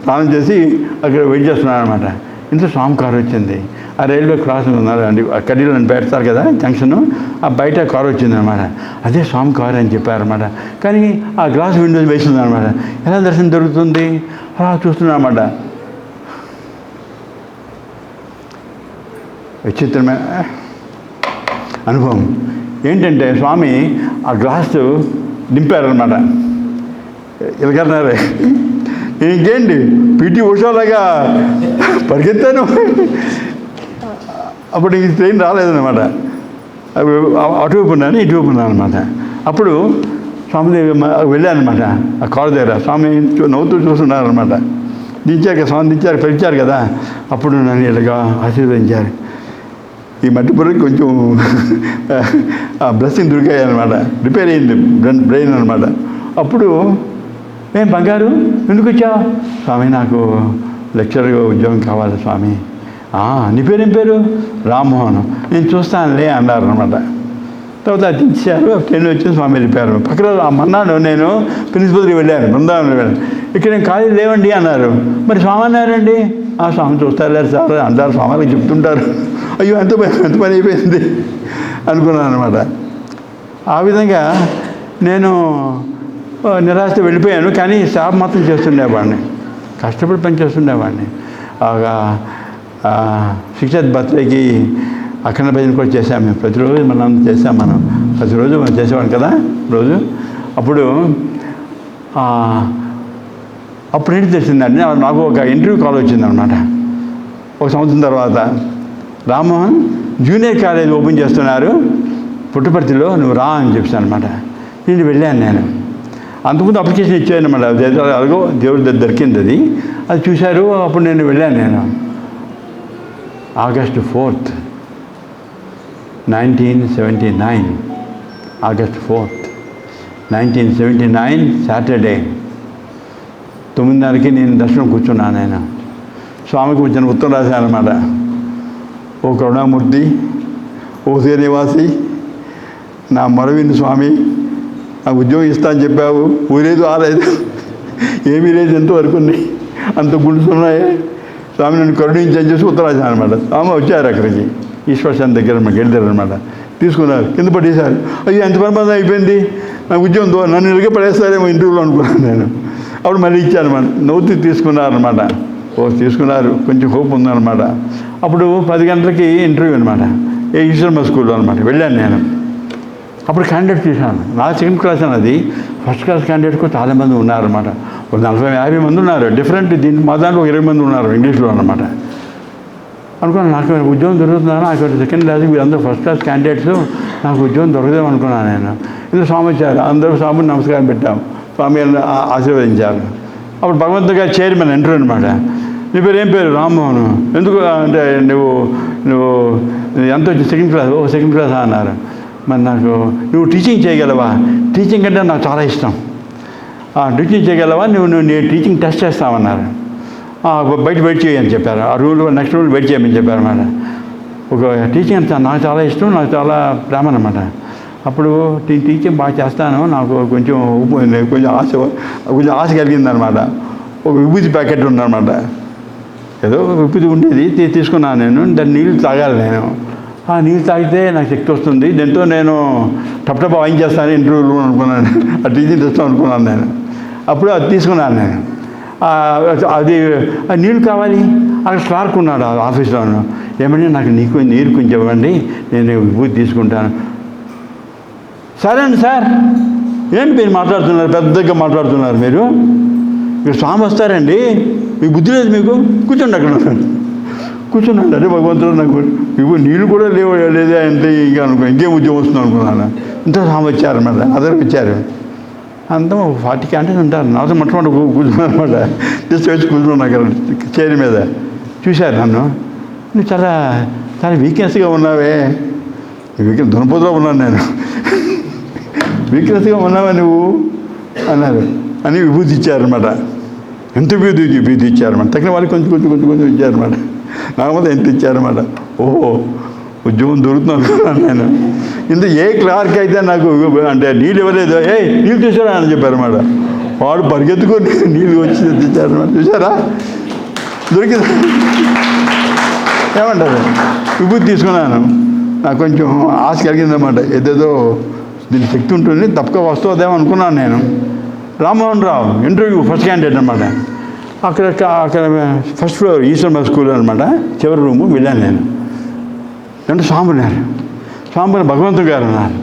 Speaker 1: స్నానం చేసి అక్కడ వెయిట్ చేస్తున్నాను అనమాట. ఇంత స్వామి కారు వచ్చింది, ఆ రైల్వే క్రాస్ ఉన్నారు అండి, కడ్డీలు అని పెడతారు కదా జంక్షను, ఆ బయట కారు వచ్చింది అనమాట. అదే స్వామి కారు అని చెప్పారనమాట. కానీ ఆ గ్లాస్ విండోస్ వేసింది అనమాట. ఎలా దర్శనం దొరుకుతుంది? అలా చూస్తున్నాను అనమాట. విచిత్రమైన అనుభవం ఏంటంటే, స్వామి ఆ గ్లాసు నింపారనమాట. ఇలాగన్నారే, ఇంకేంటి పీటీ ఉషాలాగా పరిగెత్తాను. అప్పుడు ఈ ట్రైన్ రాలేదన్నమాట, అటువైపు ఉన్నాను ఇటువైపు ఉన్నాను అనమాట. అప్పుడు స్వామి వెళ్ళానమాట, ఆ కారు దగ్గర స్వామి నవ్వుతూ చూస్తున్నారనమాట. స్వామి దించారు, పిలిచారు కదా, అప్పుడు నన్ను ఇలాగా ఆశీర్వదించారు. ఈ మట్టి బుర్రకి కొంచెం బ్లెస్సింగ్ దొరికాయి అనమాట, రిపేర్ అయింది బ్రెయిన్ అనమాట. అప్పుడు ఏం బంగారు ఎందుకు వచ్చావు? స్వామి నాకు లెక్చరర్గా ఉద్యోగం కావాలి స్వామి. నీ పేరు ఏం పేరు? రామ్మోహన్. నేను చూస్తానులే అన్నారు అనమాట. తర్వాత దించారు, ట్రైన్ వచ్చి స్వామి వెళ్ళిపోయారు. పక్కన మన్నాడు నేను ప్రిన్సిపల్కి వెళ్ళాను, బృందావనం వెళ్ళాను. ఇక్కడ నేను ఖాళీ లేవండి అన్నారు. మరి స్వామి అన్నారండి. స్వామి చూస్తారు సార్ అంటారు, స్వామికి చెప్తుంటారు. అయ్యో ఎంత పని అయిపోయింది అనుకున్నాను అనమాట. ఆ విధంగా నేను నిరాశతో వెళ్ళిపోయాను. కానీ సేవ మాత్రం చేస్తుండేవాడిని, కష్టపడి పని చేస్తుండేవాడిని. శిక్షత్ బర్త్డేకి అఖండ భజన కూడా చేసాము మేము, ప్రతిరోజు మనం చేసాం, ప్రతిరోజు మనం చేసేవాళ్ళం కదా రోజు. అప్పుడు ఏంటి తెలిసిందండి, నాకు ఒక ఇంటర్వ్యూ కాల్ వచ్చిందనమాట. ఒక సంవత్సరం తర్వాత రామ్మోహన్ జూనియర్ కాలేజ్ ఓపెన్ చేస్తున్నారు పుట్టపర్తిలో, నువ్వు రా అని చెప్పాను అనమాట. నేను వెళ్ళాను. నేను అంతకుముందు అప్లికేషన్ ఇచ్చాను అనమాట, అదిగో దేవుడి దొరికింది అది చూశారు. అప్పుడు నేను వెళ్ళాను. నేను August 4th, 1979, August 4th, 1979 Saturday 9:30కి నేను దర్శనం కూర్చున్నాను. నేను స్వామికి వచ్చిన ఉత్తరం రాశాను అనమాట. ఓ కరుణామూర్తి, ఓ శ్రీనివాసి, నా మొరవిని స్వామి, నాకు ఉద్యోగం ఇస్తా అని చెప్పావు, ఊరేదు ఆలేదు, ఏమీ లేదు, ఎంతవరకు ఉన్నాయి, అంత గుండుతున్నాయి స్వామి, నన్ను కరుణించని చేసి ఉత్తరం రాశాను అనమాట. స్వామి వచ్చారు అక్కడికి, ఈశ్వరశాంతి దగ్గర మాకు వెళ్తారు అనమాట. తీసుకున్నారు, కింద పడేశారు. అయ్యో ఎంత పరమాదం అయిపోయింది, నాకు ఉద్యోగం నన్ను ఇలాగే పడేస్తారేమో ఇంటర్వ్యూలో అనుకున్నాను నేను. అప్పుడు మళ్ళీ ఇచ్చాను అనమాట. నవ్వుతూ తీసుకున్నారనమాట. తీసుకున్నారు, కొంచెం హోప్ ఉందన్నమాట. అప్పుడు 10 గంటలకి ఇంటర్వ్యూ అనమాట, ఈశ్వరమ్మ స్కూల్లో అనమాట. వెళ్ళాను నేను. అప్పుడు క్యాండిడేట్ చూశాను. నా సెకండ్ క్లాస్ అన్నది, ఫస్ట్ క్లాస్ క్యాండిడేట్ కూడా చాలామంది ఉన్నారన్నమాట. ఒక 40-50 మంది ఉన్నారు. డిఫరెంట్ దీంట్లో మా దాంట్లో 20 మంది ఉన్నారు ఇంగ్లీష్లో అన్నమాట. అనుకున్నాను, నాకు ఉద్యోగం దొరుకుతుందని. నాకు సెకండ్ క్లాస్ వీళ్ళందరూ ఫస్ట్ క్లాస్ క్యాండిడేట్స్, నాకు ఉద్యోగం దొరకదేమో అనుకున్నాను నేను. ఇందులో స్వామి వచ్చారు, అందరూ స్వామిని నమస్కారం పెట్టాం, స్వామి ఆశీర్వదించారు. అప్పుడు భగవంతుడి గారు చైర్మన్ ఎంటర్ అనమాట. నీ పేరు ఏం పేరు? రామ్మోహన్. ఎందుకు అంటే నువ్వు ఎంత వచ్చి సెకండ్ క్లాస్? సెకండ్ క్లాస్ అన్నారు. మరి నాకు నువ్వు టీచింగ్ చేయగలవా? టీచింగ్ అంటే నాకు చాలా ఇష్టం. టీచింగ్ చేయగలవా? నువ్వు టీచింగ్ టెస్ట్ చేస్తామన్నారు. బయట వెయిట్ చేయని చెప్పారు. ఆ రూల్ నెక్స్ట్ రూల్ వెయిట్ చేయమని చెప్పారు అన్నమాట. ఒక టీచింగ్ అంటే నాకు చాలా ఇష్టం, నాకు చాలా ప్రేమ అన్నమాట. అప్పుడు టీచింగ్ బాగా చేస్తాను, నాకు కొంచెం ఆశ కలిగిందనమాట. ఒక విభూతి ప్యాకెట్ ఉందన్నమాట. ఏదో విప్పుది ఉండేది తీసుకున్నాను నేను. దాన్ని నీళ్ళు తాగాలి నేను. ఆ నీళ్ళు తాగితే నాకు శక్తి వస్తుంది, దీంతో నేను టప్ వాయించేస్తాను ఇంటర్వ్యూలు అనుకున్నాను, ఆ టీచింగ్ చేస్తాను అనుకున్నాను నేను. అప్పుడు అది తీసుకున్నాను నేను. అది నీళ్ళు కావాలి. అక్కడ క్లార్క్ ఉన్నాడు ఆఫీస్లో. ఏమంటే నాకు నీరు కొంచెం ఇవ్వండి, నేను విభూతి తీసుకుంటాను. సరే అండి సార్. ఏంటి మీరు మాట్లాడుతున్నారు, పెద్దగా మాట్లాడుతున్నారు మీరు? మీరు స్వామి వస్తారండి, మీకు బుద్ధి లేదు, మీకు కూర్చోండి అక్కడ. కూర్చున్నాడు. అదే భగవంతుడు నాకు నీళ్ళు కూడా లేదా అంటే ఇంకా అనుకో ఇంకేం ఉద్యోగం వస్తుంది అనుకున్నాను. ఇంత స్వామి వచ్చారన్నమాట, అందరూ వచ్చారు. అంతా 40 క్యాంటీన్స్ ఉంటారు. నాతో మొట్టమొదటి కూర్చున్నాను అనమాట. జస్ట్ వచ్చి కూర్చున్నాను అక్కడ చైర్ మీద. చూశారు నన్ను. నువ్వు చాలా చాలా వీక్నెస్గా ఉన్నావే. వీక్నెస్ దునపోతులో ఉన్నాను నేను. వీక్నెస్గా ఉన్నావా నువ్వు అన్నారు. అని విభూతి ఇచ్చారనమాట. ఎంత విభూతి ఇచ్చారన్నమాట. తగిన వాళ్ళకి కొంచెం ఇచ్చారన్నమాట. నాకు మొత్తం ఎంత ఇచ్చారన్నమాట. ఓహో, ఉద్యోగం దొరుకుతుంది అనుకున్నాను నేను. ఇంత ఏ క్లార్క్ అయితే నాకు అంటే నీళ్ళు ఇవ్వలేదు, నీళ్ళు చూసారా అని చెప్పారన్నమాట. వాడు పరిగెత్తుకొని నీళ్ళు వచ్చి తెచ్చారన్నమాట. చూసారా, దొరికింది. ఏమంటారు, విభూతి తీసుకున్నాను. నాకు కొంచెం ఆశ కలిగిందన్నమాట. ఏదేదో దీని శక్తి ఉంటుంది, తప్పక వస్తుందేమో అనుకున్నాను నేను. Rammohan Rao interview first candidate అనమాట. అక్కడ ఫస్ట్ ఫ్లోర్ ఈశ్వర స్కూల్ అనమాట, చివరి రూము వెళ్ళాను నేను. అంటే స్వామి ఉన్నారు, స్వామి భగవంతుడు గారు ఉన్నారు,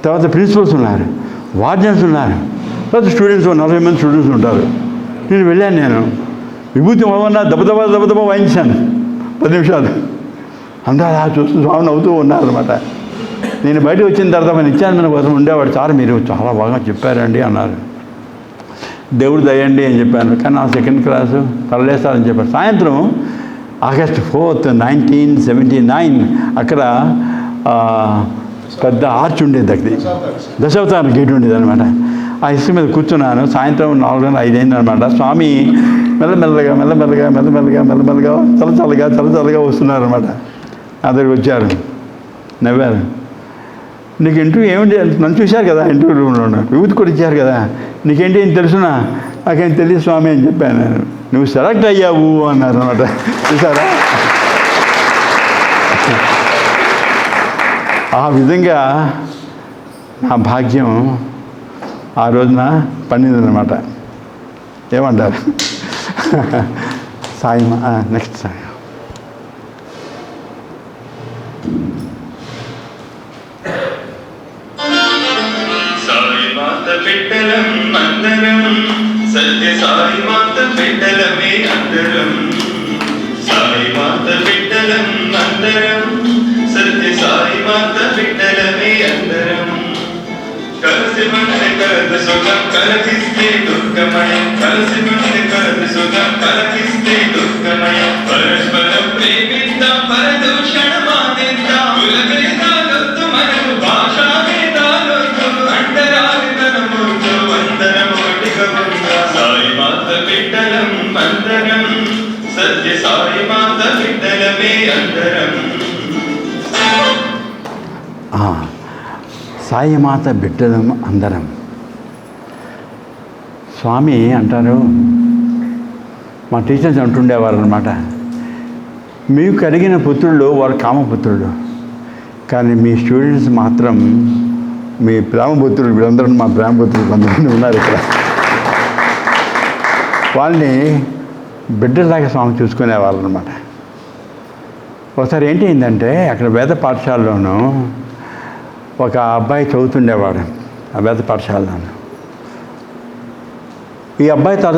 Speaker 1: తర్వాత ప్రిన్సిపల్స్ ఉన్నారు, వార్డెన్స్ ఉన్నారు, తర్వాత స్టూడెంట్స్ 40 మంది స్టూడెంట్స్ ఉంటారు. నేను వెళ్ళాను. నేను విభూతి మొదలన్నా దెబ్బ వాయించాను 10 నిమిషాలు. అందరూ అలా చూస్తూ స్వామి నవ్వుతూ ఉన్నారు అనమాట. నేను బయటకు వచ్చిన తర్వాత మన నిత్యానంద కోసం ఉండేవాడు. చాలా మీరు చాలా బాగా చెప్పారండి అన్నారు. దేవుడు దయండి అని చెప్పాను. కానీ నా సెకండ్ క్లాసు తరలేస్తారని చెప్పారు. సాయంత్రం ఆగస్ట్ 4th 1979 అక్కడ పెద్ద ఆర్చ్ ఉండేది, అక్కడ దశావతార గేట్ ఉండేది అనమాట. ఆ ఇసుక మీద కూర్చున్నాను. సాయంత్రం 4-5 అయిందనమాట. స్వామి మెల్లమెల్లగా చల్లగా వస్తున్నారు అనమాట. నా దగ్గరికి వచ్చారు, నవ్వారు. నీకు ఇంటర్వ్యూ ఏమిటి, నన్ను చూశారు కదా ఇంటర్వ్యూలో, విభూతి కూడా ఇచ్చారు కదా, నీకేంటి ఏం తెలుసునా? నాకేం తెలియదు స్వామి అని చెప్పాను నేను. నువ్వు సెలెక్ట్ అయ్యావు అన్నారు అనమాట. చూసారా, ఆ విధంగా నా భాగ్యం ఆ రోజున పండిందనమాట. ఏమంటారు? సాయి నెక్స్ట్ సాయి.
Speaker 2: బిడ్డలం అందరం సత్య సాయి మాత బిడ్డలమే అందరం. సాయి మాత బిడ్డలం అందరం సత్య సాయి మాత బిడ్డలమే అందరం. కలిసి మంది కలదు సుఖం కలిగిస్తే దుఃఖమయం, కలిసి మంది కలదు సుఖం కలిగిస్తే దుఃఖమయం. పరస్పరం ప్రేమిద్దాం, పరదూషణ మానేద్దాం, కులభేదాలొద్దు మనకు, భాషా భేదాలొద్దు, అంటరానితనమొద్దు, అందరం ఒకటిగా ఉందాం. సాయి మాత బిడ్డలం అందరం సత్య సాయి మాత బిడ్డలమే అందరం.
Speaker 1: సాయి మాత బిడ్డలం అందరం. స్వామి అంటారు, మా టీచర్స్ అంటుండేవారు అనమాట, మీకు కలిగిన పుత్రులు వారు కామపుత్రులు, కానీ మీ స్టూడెంట్స్ మాత్రం మీ ప్రేమపుత్రులు. వీళ్ళందరూ మా ప్రేమపుత్రులు కొంతమంది ఉన్నారు ఇక్కడ. వాళ్ళని బిడ్డలాగా స్వామి చూసుకునేవాళ్ళు అనమాట. ఒకసారి ఏంటి అయిందంటే, అక్కడ వేద పాఠశాలలోనూ ఒక అబ్బాయి చదువుతుండేవాడు. ఆ వేద పాఠశాలలోనూ ఈ అబ్బాయితో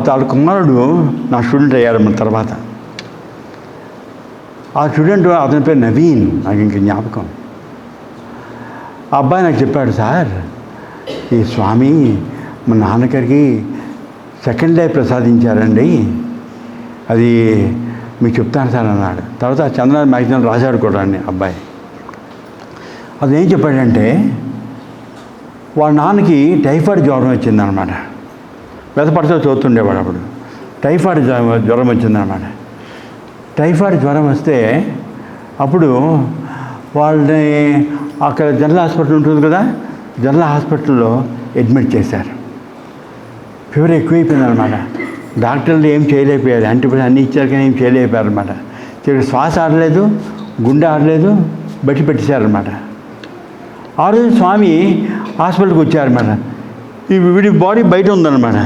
Speaker 1: తాడు కుమారుడు నా స్టూడెంట్ అయ్యాడు మన తర్వాత. ఆ స్టూడెంట్ అతని పేరు నవీన్, నాకు ఇంక జ్ఞాపకం. ఆ అబ్బాయి నాకు చెప్పాడు, సార్ ఈ స్వామి మా నాన్నగారికి సెకండ్ లైఫ్ ప్రసాదించారండి, అది మీకు చెప్తాను సార్ అన్నాడు. తర్వాత చంద్రనాథ్ మ్యాగజైన్ రాశాడు కూడా అండి అబ్బాయి. అదేం చెప్పాడంటే, వాళ్ళ నాన్నకి టైఫాయిడ్ జ్వరం వచ్చిందనమాట. వెతపడితో చదువుతుండేవాడు అప్పుడు. టైఫాయిడ్ జ్వరం వచ్చిందనమాట. టైఫాయిడ్ జ్వరం వస్తే అప్పుడు వాళ్ళని అక్కడ జనరల్ హాస్పిటల్ ఉంటుంది కదా, జనరల్ హాస్పిటల్లో అడ్మిట్ చేశారు. ఫీవర్ ఎక్కువైపోయిందనమాట. డాక్టర్లు ఏం చేయలేకపోయారు, యాంటీబయాటిక్ అన్నీ ఇచ్చారు కానీ ఏం చేయలేకపోయారు అనమాట. శ్వాస ఆడలేదు, గుండె ఆడలేదు, బట్టి పెట్టేశారనమాట. ఆ రోజు స్వామి హాస్పిటల్కి వచ్చారనమాట. వీడి బాడీ బయట ఉందన్నమాట.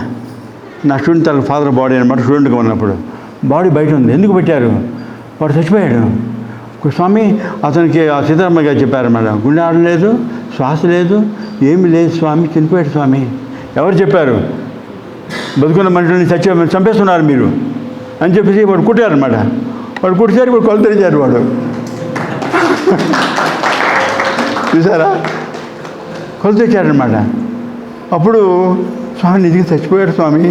Speaker 1: నా స్టూడెంట్ తన ఫాదర్ బాడీ అనమాట, స్టూడెంట్గా ఉన్నప్పుడు బాడీ బయట ఉంది. ఎందుకు పెట్టారు? వాడు చచ్చిపోయాడు. స్వామి అతనికి ఆ సీతారామ గారు చెప్పారన్నమాట, గుండె ఆడలేదు, శ్వాస లేదు, ఏమి లేదు స్వామి, చనిపోయాడు స్వామి. ఎవరు చెప్పారు? బతుకున్న మనుషుల్ని చంపేస్తున్నారు మీరు అని చెప్పేసి వాడు కుట్టారనమాట. వాడు కుట్టారు, వాడు కొలు తెరిచారు. వాడు చూసారా, కొలు తెచ్చారనమాట. అప్పుడు స్వామి నిజంగా చచ్చిపోయాడు స్వామి.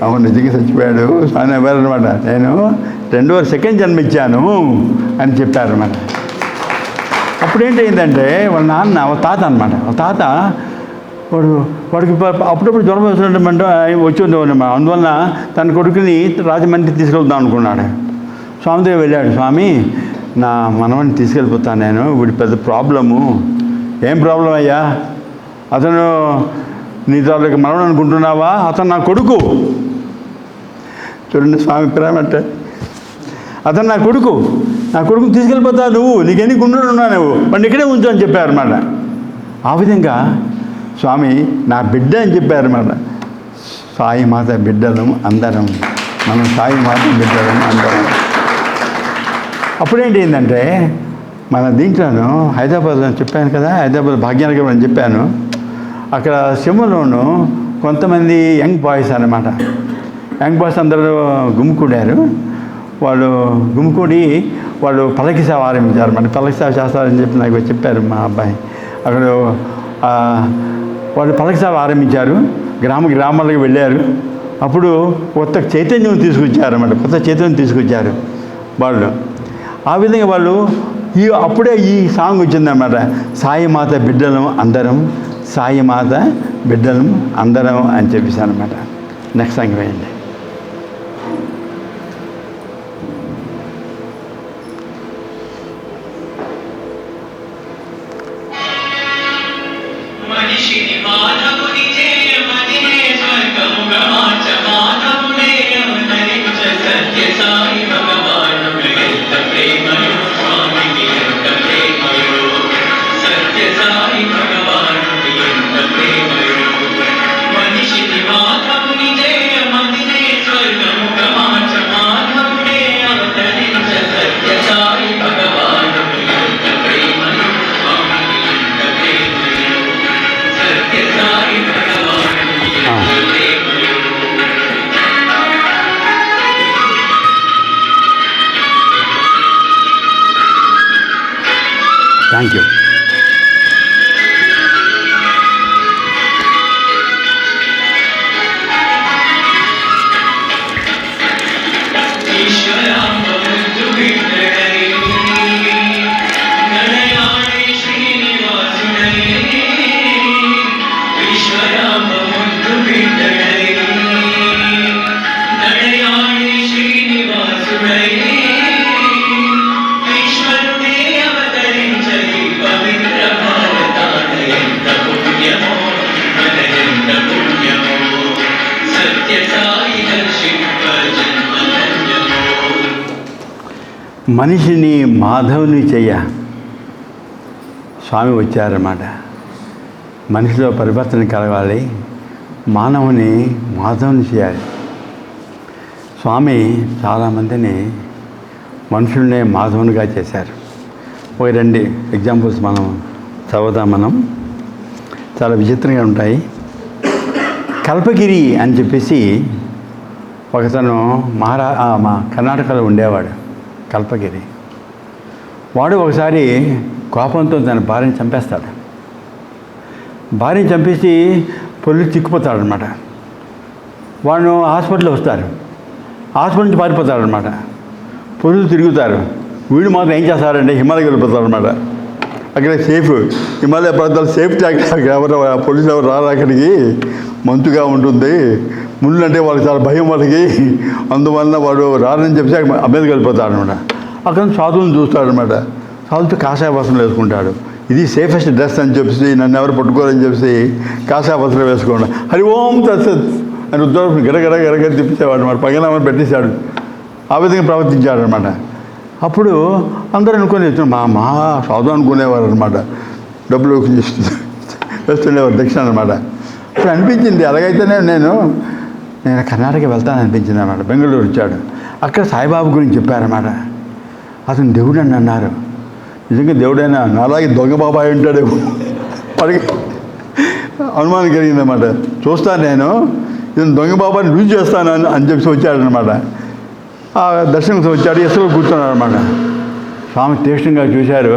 Speaker 1: అవును, నిజంగా చచ్చిపోయాడు స్వామి ఎవరనమాట. నేను 2వ సెకండ్ జన్మ ఇచ్చాను అని చెప్పారనమాట. అప్పుడేంటైందంటే వాళ్ళ నాన్న ఒక తాత అనమాట. ఒక తాత వాడికి అప్పుడప్పుడు జ్వరం వచ్చి ఉండేవాడు. అందువలన తన కొడుకుని రాజమండ్రి తీసుకెళ్తాం అనుకున్నాడు. స్వామి దగ్గర వెళ్ళాడు. స్వామి, నా మనవని తీసుకెళ్ళిపోతాను నేను, వీడి పెద్ద ప్రాబ్లము. ఏం ప్రాబ్లం అయ్యా? అతను నీ తాలూకు మనవడు అనుకుంటున్నావా? అతను నా కొడుకు. చూడండి స్వామి ప్రేమ అంటే. అతను నా కొడుకుని తీసుకెళ్ళిపోతా, నీకు ఎన్ని గుండెలు ఉన్నా నువ్వు వాడిని ఇక్కడే ఉంచు అని చెప్పారన్నమాట. ఆ విధంగా స్వామి నా బిడ్డ అని చెప్పారన్నమాట. సాయి మాత బిడ్డలం అందరం, మనం సాయి మాత బిడ్డలం అందరం. అప్పుడేంటి ఏంటంటే మన దీంట్లోనూ హైదరాబాద్లో చెప్పాను కదా, హైదరాబాద్ భాగ్యనగరం అని చెప్పాను. అక్కడ సిమ్లోను కొంతమంది యంగ్ బాయ్స్ అన్నమాట. యంగ్ బాయ్స్ అందరూ గుమ్ముకూడారు. వాళ్ళు గుమ్ముకూడి వాళ్ళు పల్లకి సేవ ఆరంభించారు. మరి పల్లకి సేవ చేస్తారని చెప్పి నాకు చెప్పారు మా అబ్బాయి. అక్కడ వాళ్ళు పల్లకి సేవ ఆరంభించారు. గ్రామాలకు వెళ్ళారు. అప్పుడు కొత్త చైతన్యం తీసుకొచ్చారు వాళ్ళు. ఆ విధంగా వాళ్ళు అప్పుడే ఈ సాంగ్ వచ్చిందన్నమాట. సాయి మాత బిడ్డలం అందరం, సాయి మాత బిడ్డలం అందరం అని చెప్పేసాను అనమాట. నెక్స్ట్ సాంగ్ వేయండి. Thank you. మనిషిని మాధవుని చెయ్య స్వామి వచ్చారన్నమాట. మనిషిలో పరివర్తన కలగాలి, మానవుని మాధవుని చేయాలి. స్వామి చాలామందిని మనుషుల్నే మాధవునిగా చేశారు. ఒక 2 ఎగ్జాంపుల్స్ మనం చదువుతాం. మనం చాలా విచిత్రంగా ఉంటాయి. కల్పగిరి అని చెప్పేసి ఒకతను మా కర్ణాటకలో ఉండేవాడు. కల్పగిరి వాడు ఒకసారి కోపంతో తన భార్యని చంపేస్తాడు. భార్యని చంపేసి పొల్లు చిక్కుపోతాడనమాట. వాడు హాస్పిటల్లో వస్తారు. హాస్పిటల్ నుంచి పారిపోతాడనమాట. పొల్లు తిరుగుతారు. వీడు మాత్రం ఏం చేస్తారంటే హిమాలయకి వెళ్ళిపోతారనమాట. అక్కడ సేఫ్, హిమాలయ ప్రాంతాలు సేఫ్టీ. అక్కడ ఎవరు పోలీసులు ఎవరు రారు, అక్కడికి మంచుగా ఉంటుంది, ముళ్ళు అంటే వాళ్ళకి చాలా భయం వాళ్ళకి. అందువలన వాడు రారని చెప్పేసి అమ్మేదకి వెళ్ళిపోతాడు అనమాట. అక్కడ సాధువులను చూస్తాడనమాట. సాధువుతో కాషాయ వస్త్రం వేసుకుంటాడు. ఇది సేఫెస్ట్ డ్రెస్ అని చెప్పేసి నన్ను ఎవరు పట్టుకోరని చెప్పేసి కాషాయ వస్త్రం వేసుకోండి. హరి ఓం తత్సత్. అని ఉద్యోగం గడగడ తిప్పించేవాడు అనమాట, పగిన పెట్టేశాడు. ఆ విధంగా ప్రవర్తించాడు అనమాట. అప్పుడు అందరూ అనుకుని మా సాధు అనుకునేవారు అనమాట, డబ్బులు వేస్తుండేవారు దక్షిణ అనమాట. ఇప్పుడు అనిపించింది అలాగైతేనే నేను కర్ణాటక వెళ్తాను అనిపించింది అనమాట. బెంగళూరు వచ్చాడు, అక్కడ సాయిబాబా గురించి చెప్పారన్నమాట. అతను దేవుడు అని అన్నారు. నిజంగా దేవుడైనా నాలాగే దొంగ బాబాయ్ ఉంటాడు పడికి అనుమానం కలిగిందన్నమాట. చూస్తాను నేను ఇతను దొంగ బాబాని రుజువు చేస్తాను అని చెప్పి వచ్చాడనమాట. ఆ దర్శనం వచ్చాడు, ఎస్లో కూర్చున్నాడు అనమాట. స్వామి తీక్షణంగా చూశారు.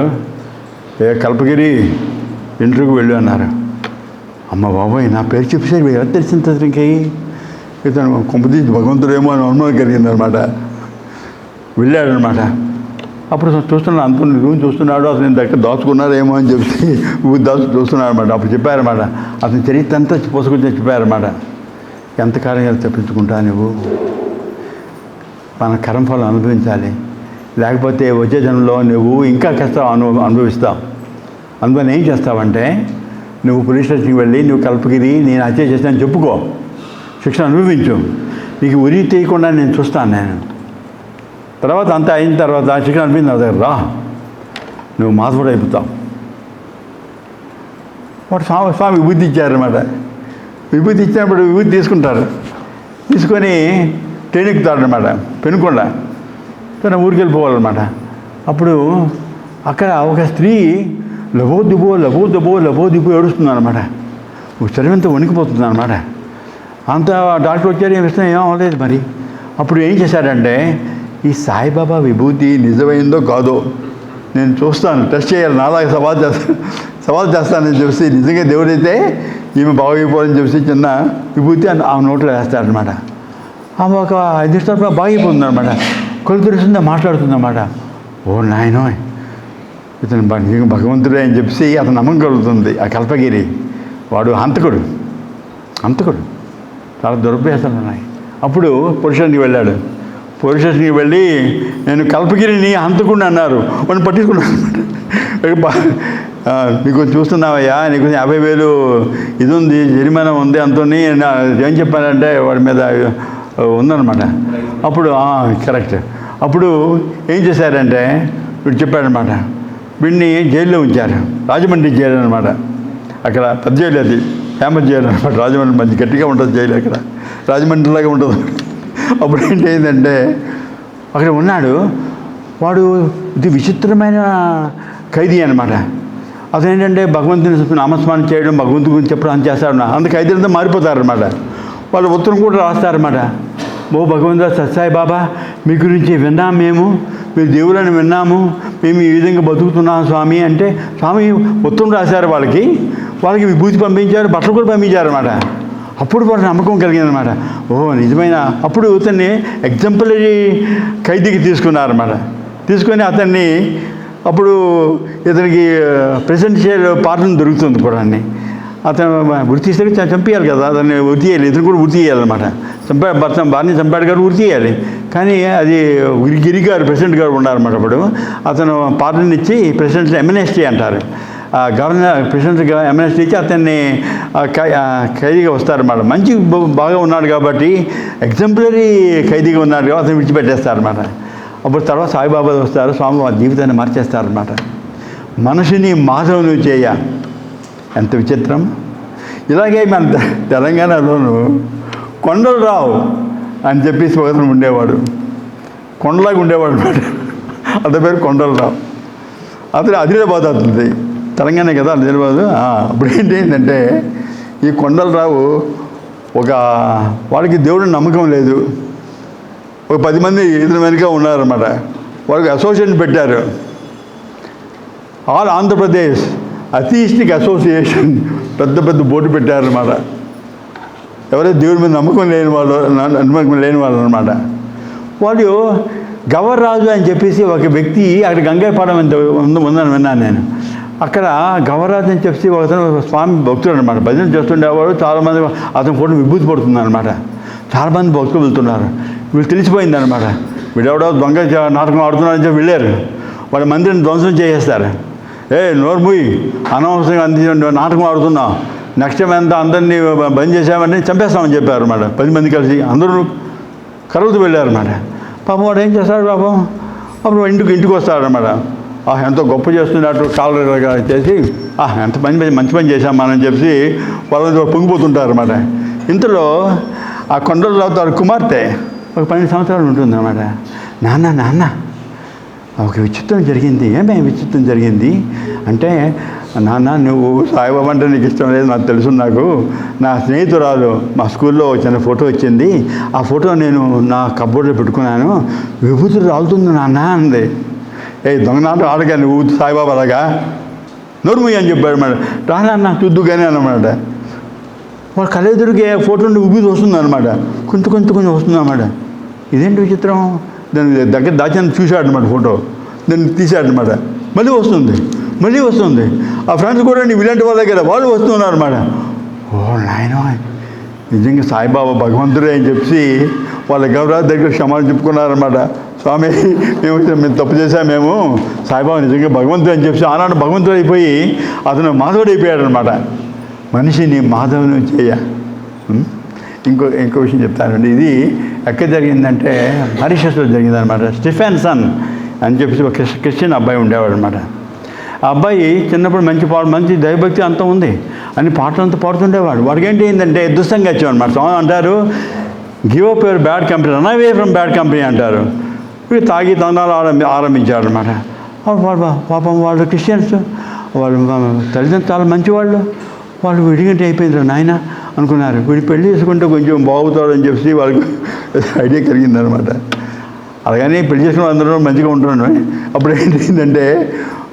Speaker 1: కల్పగిరి ఇంటర్వ్యూకి వెళ్ళు అన్నారు. అమ్మ బాబాయ్ నా పేరు చెప్పేసారు, ఎలా తెలిసింది అతనికి? ఇతను కొంపతీసి భగవంతుడేమో అని అనుమానం కలిగిందనమాట. వెళ్ళాడనమాట. అప్పుడు చూస్తున్నాడు, అంత రూమ్ చూస్తున్నాడు, అతను దగ్గర దాచుకున్నారేమో అని చెప్పి చూస్తున్నాడు అనమాట. అప్పుడు చెప్పారన్నమాట, అతని చరిత్ర అంతా పోసుకొని చెప్పారన్నమాట. ఎంతకాలంగా తప్పించుకుంటా నువ్వు, మన కర్మఫలం అనుభవించాలి, లేకపోతే వచ్చే జన్మలో నువ్వు ఇంకా కష్టం అనుభవిస్తావు. అందువల్ల ఏం చేస్తావంటే నువ్వు పోలీస్ స్టేషన్కి వెళ్ళి నువ్వు కల్పగిరి నేను హత్య చేస్తానని చెప్పుకో, శిక్షణ అనుభవించు, నీకు ఉరి తీయకుండా నేను చూస్తాను. నేను తర్వాత అంతా అయిన తర్వాత శిక్షణ అనిపించిన దగ్గర రా, నువ్వు మాధవుడు అయిపోతావు. వాడు స్వామి విభూతి ఇచ్చారన్నమాట. విభూతి ఇచ్చినప్పుడు విభూతి తీసుకొని ట్రైన్ ఎక్కుతాడనమాట పెనుకొండ. తన ఊరికి వెళ్ళిపోవాలన్నమాట. అప్పుడు అక్కడ ఒక స్త్రీ లబోదిబో ఏడుస్తుందన్నమాట. శరీరంతో వణికిపోతుంది అనమాట. అంతా డాక్టర్ వచ్చారు, ఏం ఇష్టం ఏం అవ్వలేదు. మరి అప్పుడు ఏం చేశాడంటే, ఈ సాయిబాబా విభూతి నిజమైందో కాదో నేను చూస్తాను, టెస్ట్ చేయాలి, నాలాగా సవాల్ చేస్తానని చెప్పి నిజంగా దేవుడైతే ఈమె బాగైపోవాలని చెప్పి చిన్న విభూతి ఆ నోట్లో వేస్తాడనమాట. ఆమె ఒక 5 నిమిషాలు బాగైపోతుంది అనమాట. కొలు తెలుస్తుందా మాట్లాడుతుందన్నమాట. ఓ నాయనో ఇతను భగవంతుడే అని చెప్పి అతను నమ్మకం కలుగుతుంది. ఆ కల్పగిరి వాడు హంతకుడు చాలా దురభ్యాసాలు ఉన్నాయి. అప్పుడు పురుషునికి వెళ్ళాడు. పురుషునికి వెళ్ళి నేను కల్పగిరిని హంతకుడిని అన్నారు, వాడిని పట్టించుకున్నాను అనమాట. నీకు చూస్తున్నావయ్యా, నీకు 50,000 ఇది ఉంది, జరిమానా ఉంది, అంతని ఏం చెప్పానంటే వాడి మీద ఉందన్నమాట. అప్పుడు కరెక్ట్. అప్పుడు ఏం చేశారంటే వీడు చెప్పాడనమాట, వీడిని జైల్లో ఉంచారు, రాజమండ్రి జైలు అనమాట. అక్కడ పెద్ద జైలు, అది ఫేమస్ జైలు అనమాట. రాజమండ్రి మంచి గట్టిగా ఉంటుంది జైలు, అక్కడ రాజమండ్రిలాగా ఉంటుంది. అప్పుడు ఏంటంటే అక్కడ ఉన్నాడు వాడు, ఇది విచిత్రమైన ఖైదీ అనమాట. అతను ఏంటంటే భగవంతుని నామస్మరణ చేయడం, భగవంతుని గురించి చెప్పడం అని చేస్తాడు. అందుకు ఖైదీలంతా మారిపోతారనమాట. వాళ్ళు ఉత్తరం కూడా రాస్తారన్నమాట. ఓ భగవంతుడు సత్సాయి బాబా, మీ గురించి విన్నాం, మీరు దేవుళ్ళని విన్నాము, మేము ఈ విధంగా బతుకుతున్నాం స్వామి అంటే స్వామి ఉత్తరం రాశారు. వాళ్ళకి విభూతి పంపించారు, బట్టలు కూడా పంపించారన్నమాట. అప్పుడు వాడు నమ్మకం కలిగిందనమాట. ఓ నిజమైన. అప్పుడు ఇతన్ని ఎగ్జాంపులరీ ఖైదీకి తీసుకున్నారన్నమాట. తీసుకొని అతన్ని అప్పుడు ఇతనికి ప్రెసిడెన్షియల్ పార్టీ దొరుకుతుంది కూడా. అతను వృత్తి తీస్తే చంపేయాలి కదా, అతన్ని వృత్తి చేయాలి, ఇతను కూడా వృత్తి చేయాలన్నమాట. భార్యని చంపాడు గారు వృత్తి చేయాలి. కానీ అది గిరి గారు ప్రెసిడెంట్ గారు ఉన్నారన్నమాట. అప్పుడు అతను పార్టీని ఇచ్చి ప్రెసిడెంట్ ఎమ్ఎన్ఎస్టీ అంటారు, గవర్నర్ ప్రెసిడెంట్ ఎమ్ఎన్ఎస్టీ ఇచ్చి అతన్ని ఖైదీగా వస్తారన్నమాట. మంచి బాగా ఉన్నాడు కాబట్టి, ఎగ్జాంపులరీ ఖైదీగా ఉన్నాడు కాబట్టి అతను విడిచిపెట్టేస్తారన్నమాట. అప్పుడు తర్వాత సాయిబాబా వస్తారు, స్వామి వారి జీవితాన్ని మార్చేస్తారన్నమాట. మనిషిని మాధవుని చేయ, ఎంత విచిత్రం. ఇలాగే మన తెలంగాణలోను కొండలు రావు అని చెప్పేసి ఒకతను ఉండేవాడు, కొండలాగా ఉండేవాడు అనమాట. అతని పేరు కొండలు రావు. అతను ఆదిలాబాద్ అవుతుంది, తెలంగాణ కదా ఆదిలాబాద్. అప్పుడు ఏంటంటే ఈ కొండలు రావు వాడికి దేవుడు నమ్మకం లేదు. ఒక 10 మంది ఇతని వెనుక ఉన్నారన్నమాట. వాళ్ళకి అసోసియేషన్ పెట్టారు, ఆల్ ఆంధ్రప్రదేశ్ అథీయిస్టిక్ అసోసియేషన్. పెద్ద బోర్డు పెట్టారన్నమాట. ఎవరైతే దేవుడి మీద నమ్మకం లేని వాళ్ళు అనమాట. వాళ్ళు గవర్రాజు అని చెప్పేసి ఒక వ్యక్తి అక్కడ గంగాపాడం ఉందని విన్నాను నేను. అక్కడ గవర్రాజు అని చెప్పేసి ఒకతను స్వామి భక్తుడు అనమాట. భజన చేస్తుండేవాడు. చాలామంది అతను కూడా విభూతి పడుతుంది అనమాట. చాలామంది భక్తులు వెళ్తున్నారు. వీళ్ళు తెలిసిపోయిందనమాట, వీడెవడో దొంగ నాటకం ఆడుతున్నారని చెప్పి వెళ్ళారు. వాళ్ళ మందిని ధ్వంసం చేసేస్తారు. నోరు మూయి, అనవసరంగా అందించండి, నాటకం ఆడుతున్నావు, నెక్స్ట్ టైం అంతా అందరినీ బంద్ చేసామంటే చంపేస్తామని చెప్పారు అన్నమాట. 10 మంది కలిసి అందరూ కరువుతూ వెళ్ళారన్నమాట. పాపం వాడు ఏం చేస్తాడు పాపం, అప్పుడు ఇంటికి వస్తాడనమాట. ఎంతో గొప్ప చేస్తున్నట్టు కాలరీగా చేసి ఎంత మంచి పని చేశామని చెప్పి వాళ్ళని పొంగిపోతుంటారు అన్నమాట. ఇంతలో ఆ కొండల్లో తాను కుమార్తె ఒక 12 సంవత్సరాలు ఉంటుందన్నమాట. నాన్న ఒక విచిత్రం జరిగింది. ఏమేమి విచిత్రం జరిగింది అంటే, నాన్న నువ్వు సాయిబాబా అంటే నీకు ఇష్టం లేదు నాకు తెలుసు. నాకు నా స్నేహితురాలు మా స్కూల్లో చిన్న ఫోటో వచ్చింది. ఆ ఫోటో నేను నా కబోర్డ్లో పెట్టుకున్నాను. విభూతులు రాలుతుంది నాన్న అంది. దొంగనాట ఆడగా నువ్వు సాయిబాబా అలాగా నోరుముయ్యి అని చెప్పాడు అన్నమాట. రానన్నా చూద్దు కానీ అన్నమాట. వాడు కళ్ళెదురుగే ఫోటో నుండి విభూతి వస్తుంది అనమాట. కొంచెం వస్తుంది అన్నమాట. ఇదేంటి విచిత్రం, దాని దగ్గర దాచాన్ని చూశాడనమాట ఫోటో. దాన్ని తీశాడనమాట. మళ్ళీ వస్తుంది. ఆ ఫ్రెండ్స్ కూడా నీవు ఇలాంటి వాళ్ళ దగ్గర వాళ్ళు వస్తున్నారు అనమాట. నాయనో నిజంగా సాయిబాబా భగవంతుడే అని చెప్పి వాళ్ళ గౌరవ దగ్గర క్షమాపణ చెప్పుకున్నారన్నమాట. స్వామి మేము తప్పు చేశాము, సాయిబాబా నిజంగా భగవంతుడు అని చెప్పి ఆనాడు భగవంతుడు అయిపోయి అతను మాధవుడు అయిపోయాడు అనమాట. మనిషిని మాధవుని చేయ. ఇంకో విషయం చెప్తానండి. ఇది ఎక్కడ జరిగిందంటే మారిషస్లో జరిగిందనమాట. స్టీఫెన్సన్ అని చెప్పేసి ఒక క్రిస్టియన్ అబ్బాయి ఉండేవాడు అనమాట. ఆ అబ్బాయి చిన్నప్పుడు మంచి దైవభక్తి అంతా ఉంది అని పాటలంతా పాడుతుండేవాడు. వాడికి ఏంటి అయిందంటే దుస్సంగత్యం అనమాట. స్వామి అంటారు give up your bad company, run away from bad company అంటారు. వీడు తాగి తందాలు ఆరంభించాడు అనమాట. పాపం వాళ్ళు క్రిస్టియన్స్, వాళ్ళు తల్లిదండ్రులు చాలా మంచివాళ్ళు. వాళ్ళు విడిగంటే అయిపోయింది నాయన అనుకున్నారు. వీడు పెళ్లి చేసుకుంటే కొంచెం బాగుతాడని చెప్పి వాళ్ళకి ఐడియా కలిగిందనమాట. అలాగని పెళ్లి చేసుకున్న అందరూ మంచిగా ఉంటున్నాను. అప్పుడు ఏంటంటే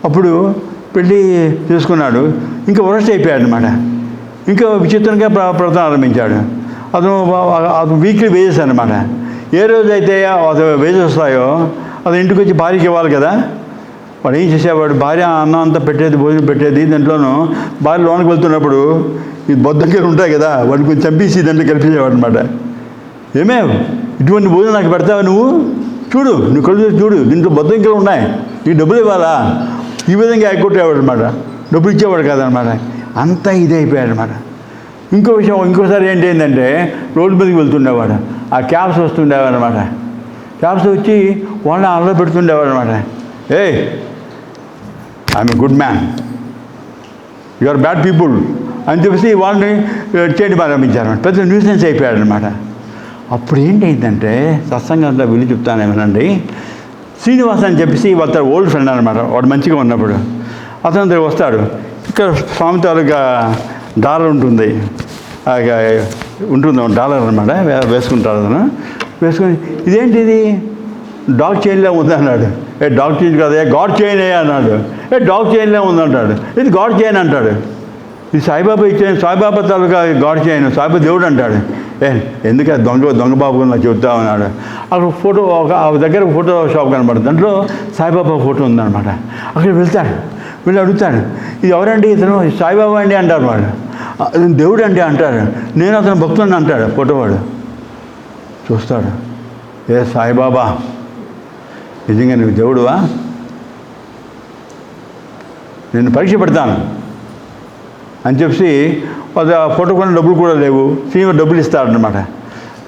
Speaker 1: అప్పుడు పెళ్ళి చేసుకున్నాడు. ఇంకా వరస్ట్ అయిపోయాడు అనమాట. ఇంకా విచిత్రంగా ప్రవర్తన ఆరంభించాడు. అతను వీక్లీ వేజెస్ అనమాట. ఏ రోజైతే అతను వేజెస్ వస్తాయో అతను ఇంటికి వచ్చి భార్యకి ఇవ్వాలి కదా. వాడు ఏం చేసేవాడు, భార్య అన్నం అంతా పెట్టేది, భోజనం పెట్టేది. దాంట్లోనూ భార్య లోనికి వెళ్తున్నప్పుడు ఈ బొద్దంకెలు ఉంటాయి కదా, వాడిని కొంచెం చంపేసి దాంట్లో కలిపేసేవాడు అనమాట. ఇటువంటి భోజనం నాకు పెడతావా నువ్వు కళ్ళు చూడు, దీంట్లో బొద్దంకెలు ఉన్నాయి, ఈ డబ్బులు ఇవ్వాలా, ఈ విధంగా ఎగ్గొట్టేవాడు అనమాట. డబ్బులు ఇచ్చేవాడు కాదనమాట. అంతా ఇదే అయిపోయాడు అనమాట. ఇంకోసారి ఏంటంటే రోడ్డు మీదకి వెళ్తుండేవాడు. ఆ క్యాబ్స్ వస్తుండేవాడు అనమాట. క్యాబ్స్ వచ్చి వాళ్ళని అల్ల పెడుతుండేవాడు అనమాట. I'm a good man, you are bad people అని చెప్పేసి వాళ్ళని చేయడం ప్రారంభించారన్నమాట. పెద్ద న్యూసెన్స్ అయిపోయాడు అనమాట. అప్పుడు ఏంటంటే సత్సంగంలో వీళ్ళు చెప్తానేమోనండి, శ్రీనివాస్ అని చెప్పేసి వాళ్ళ ఓల్డ్ ఫ్రెండ్ అనమాట. వాడు మంచిగా ఉన్నప్పుడు అతని దగ్గర వస్తాడు. ఇక్కడ స్వామి తాలూకా డాలర్ ఉంటుంది డాలర్ అనమాట. వేసుకుంటాడు అతను. వేసుకొని ఇదేంటిది డాగ్ చైన్లో ఉంది అన్నాడు. డాగ్ చైన్ కదా, గాడ్ చైన్ అన్నాడు. డాగ్ చైన్లో ఉంది అంటాడు. ఇది గాడ్ చైన్ అంటాడు. ఇది సాయిబాబా ఇచ్చాను, సాయిబాబా తాలూకా గాడ్ చైన్, సాయిబాబా దేవుడు అంటాడు. ఎందుకు దొంగ బాబు నాకు చెబుతామన్నాడు. అక్కడ ఫోటో ఒక దగ్గర ఫోటో షాప్ కనబడుతుంది. దాంట్లో సాయిబాబా ఫోటో ఉందన్నమాట. అక్కడ వెళ్ళి అడుగుతాడు, ఇది ఎవరండి? ఇతను సాయిబాబా అండి అంటారు వాడు. దేవుడు అండి అంటారు. నేను అతను భక్తుడిని అంటాడు ఫోటో వాడు. చూస్తాడు, సాయిబాబా నిజంగా నువ్వు దేవుడువా? నేను పరీక్ష పెడతాను అని చెప్పి ఫోటో కొన్న డబ్బులు కూడా లేవు. సీనియర్ డబ్బులు ఇస్తాడనమాట.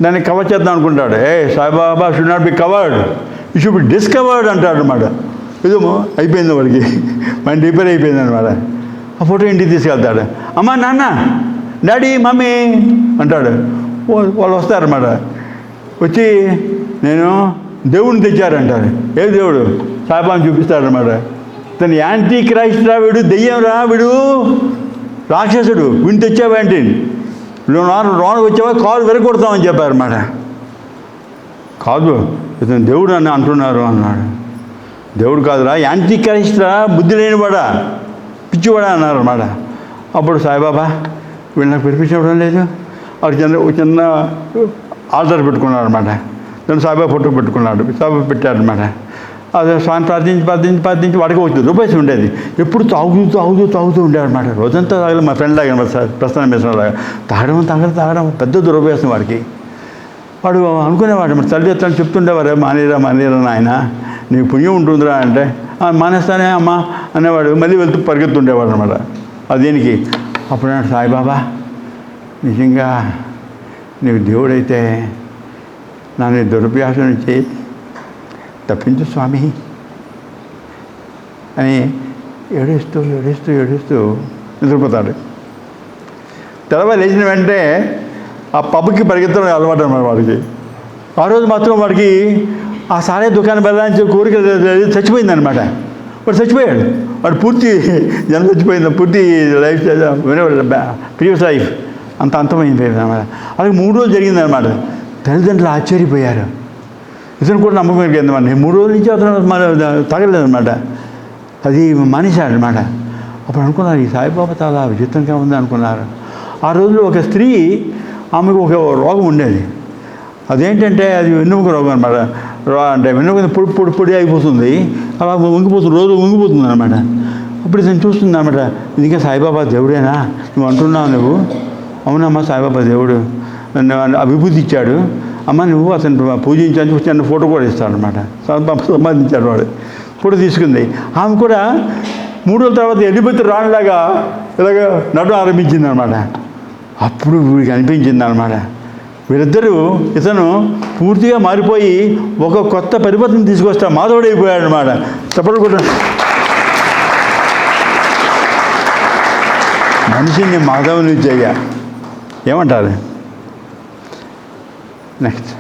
Speaker 1: దాన్ని కవర్ చేద్దాం అనుకుంటాడు. Saibaba should not be covered, you should be discovered అంటాడు అనమాట. ఏదో అయిపోయింది వాడికి, మన రిపేర్ అయిపోయింది అనమాట. ఆ ఫోటో ఇంటికి తీసుకెళ్తాడు. అమ్మా, నాన్న, డాడీ, మమ్మీ అంటాడు. వాళ్ళు వస్తారన్నమాట. వచ్చి నేను దేవుడిని తెచ్చారంటారు. ఏ దేవుడు? సాయిబాబాని చూపిస్తాడనమాట. తను యాంటీ క్రైస్ట్ రా, వీడు దెయ్యం రా, వీడు రాక్షసుడు, వీడిని తెచ్చావేంటి, లోనకు వచ్చావా కాలు వెరగొడతామని చెప్పారన్నమాట. కాదు, ఇతను దేవుడు అని అంటున్నారు అన్నాడు. దేవుడు కాదురా, యాంటీ క్రైస్ట్ రా, బుద్ధి లేనివాడా, పిచ్చివాడా అన్నారు అన్నమాట. అప్పుడు సాయిబాబా వీళ్ళు నాకు పిలిపించడం లేదు. అక్కడ చిన్న ఆల్టర్ పెట్టుకున్నాడు అనమాట. దాన్ని సాయిబాబా ఫోటో పెట్టుకున్నాడు. సాయిబాబా పెట్టారనమాట. అదే స్వామి ప్రార్థించి వాడికి ₹1 ఉండేది. ఎప్పుడు తాగుతూ ఉండేవాడనమాట. రోజంతా తాగలేదు. మా ఫ్రెండ్ లాగా సార్ ప్రస్థానం వేసినలాగా తాగడం పెద్ద దురుపయోగం వాడికి. వాడు అనుకునేవాడు మరి తల్లి ఎత్తాను చెప్తుండేవారు, మానేరా నాయన, నీకు పుణ్యం ఉంటుందిరా అంటే మానేస్తానే అమ్మా అనేవాడు. మళ్ళీ వెళ్తూ పరిగెత్తుండేవాడు అనమాట. అది దేనికి అప్పుడు అన్నాడు, సాయిబాబా నిజంగా నీవు దేవుడైతే నన్ను దురభ్యాసం నుంచి తప్పించు స్వామి అని ఏడుస్తూ ఏడుస్తూ ఏడుస్తూ నిద్రపోతాడు. తెల్లవారు లేచిన వెంటనే ఆ పబ్కి పరిగెత్తడం అలవాటు అన్నమాట వాడికి. ఆ రోజు మాత్రం వాడికి ఆ సారే దుకాణం వెళ్ళాలని కోరిక చచ్చిపోయిందనమాట. వాడు చచ్చిపోయాడు. వాడు పూర్తి జనం చచ్చిపోయింది, పూర్తి లైఫ్ ప్రీవియస్ లైఫ్ అంత అంతమైపోయింది అనమాట. అలాగే 3 రోజులు జరిగిందనమాట. తల్లిదండ్రులు ఆశ్చర్యపోయారు. ఇతను కూడా నమ్మకం కలిగిందన్నమాట. 3 రోజుల నుంచి అతను తగలేదనమాట, అది మానేశాడు అనమాట. అప్పుడు అనుకున్నారు ఈ సాయిబాబా చాలా విచిత్రంగా ఉంది అనుకున్నారు. ఆ రోజుల్లో ఒక స్త్రీ, ఆమెకు ఒక రోగం ఉండేది. అదేంటంటే అది వెన్నుముక రోగం అనమాట. అంటే వెన్నుముక పొడి అయిపోతుంది, అలా వంగిపోతుంది, రోజు వంగిపోతుంది అనమాట. అప్పుడు ఇతను చూస్తుంది అనమాట, ఇది ఇంకా సాయిబాబా దేవుడేనా నువ్వు అంటున్నావు? నువ్వు అవునమ్మా సాయిబాబా దేవుడు, విభూతి ఇచ్చాడు అమ్మ, నువ్వు అతను పూజించాలని చూసి నన్ను ఫోటో కూడా ఇస్తాడు అనమాట. సంపాదించాడు వాడు. ఫోటో తీసుకుంది. ఆమె కూడా 3 రోజుల తర్వాత ఎలిబెత్తి రాణిలాగా ఇలాగ నడు ఆరంభించింది అనమాట. అప్పుడు వీడికి అనిపించింది అనమాట, వీరిద్దరూ ఇతను పూర్తిగా మారిపోయి ఒక కొత్త పరివర్తన తీసుకొస్తా మాధవుడైపోయాడు అనమాట. చప్పట్లు కూడా మనిషిని మాధవుని చెయ్య ఏమంటారు? నెక్స్ట్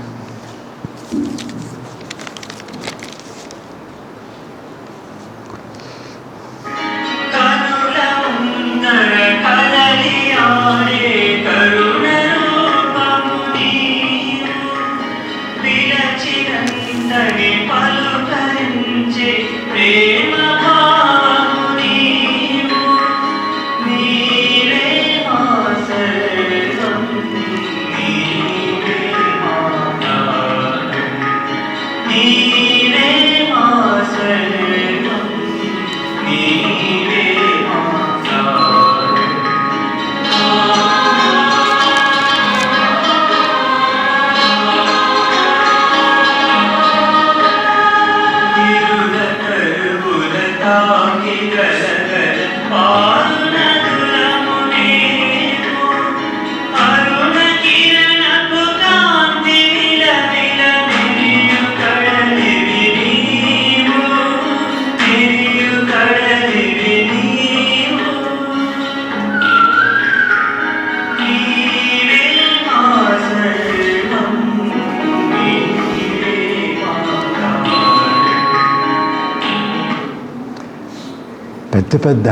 Speaker 1: పెద్ద పెద్ద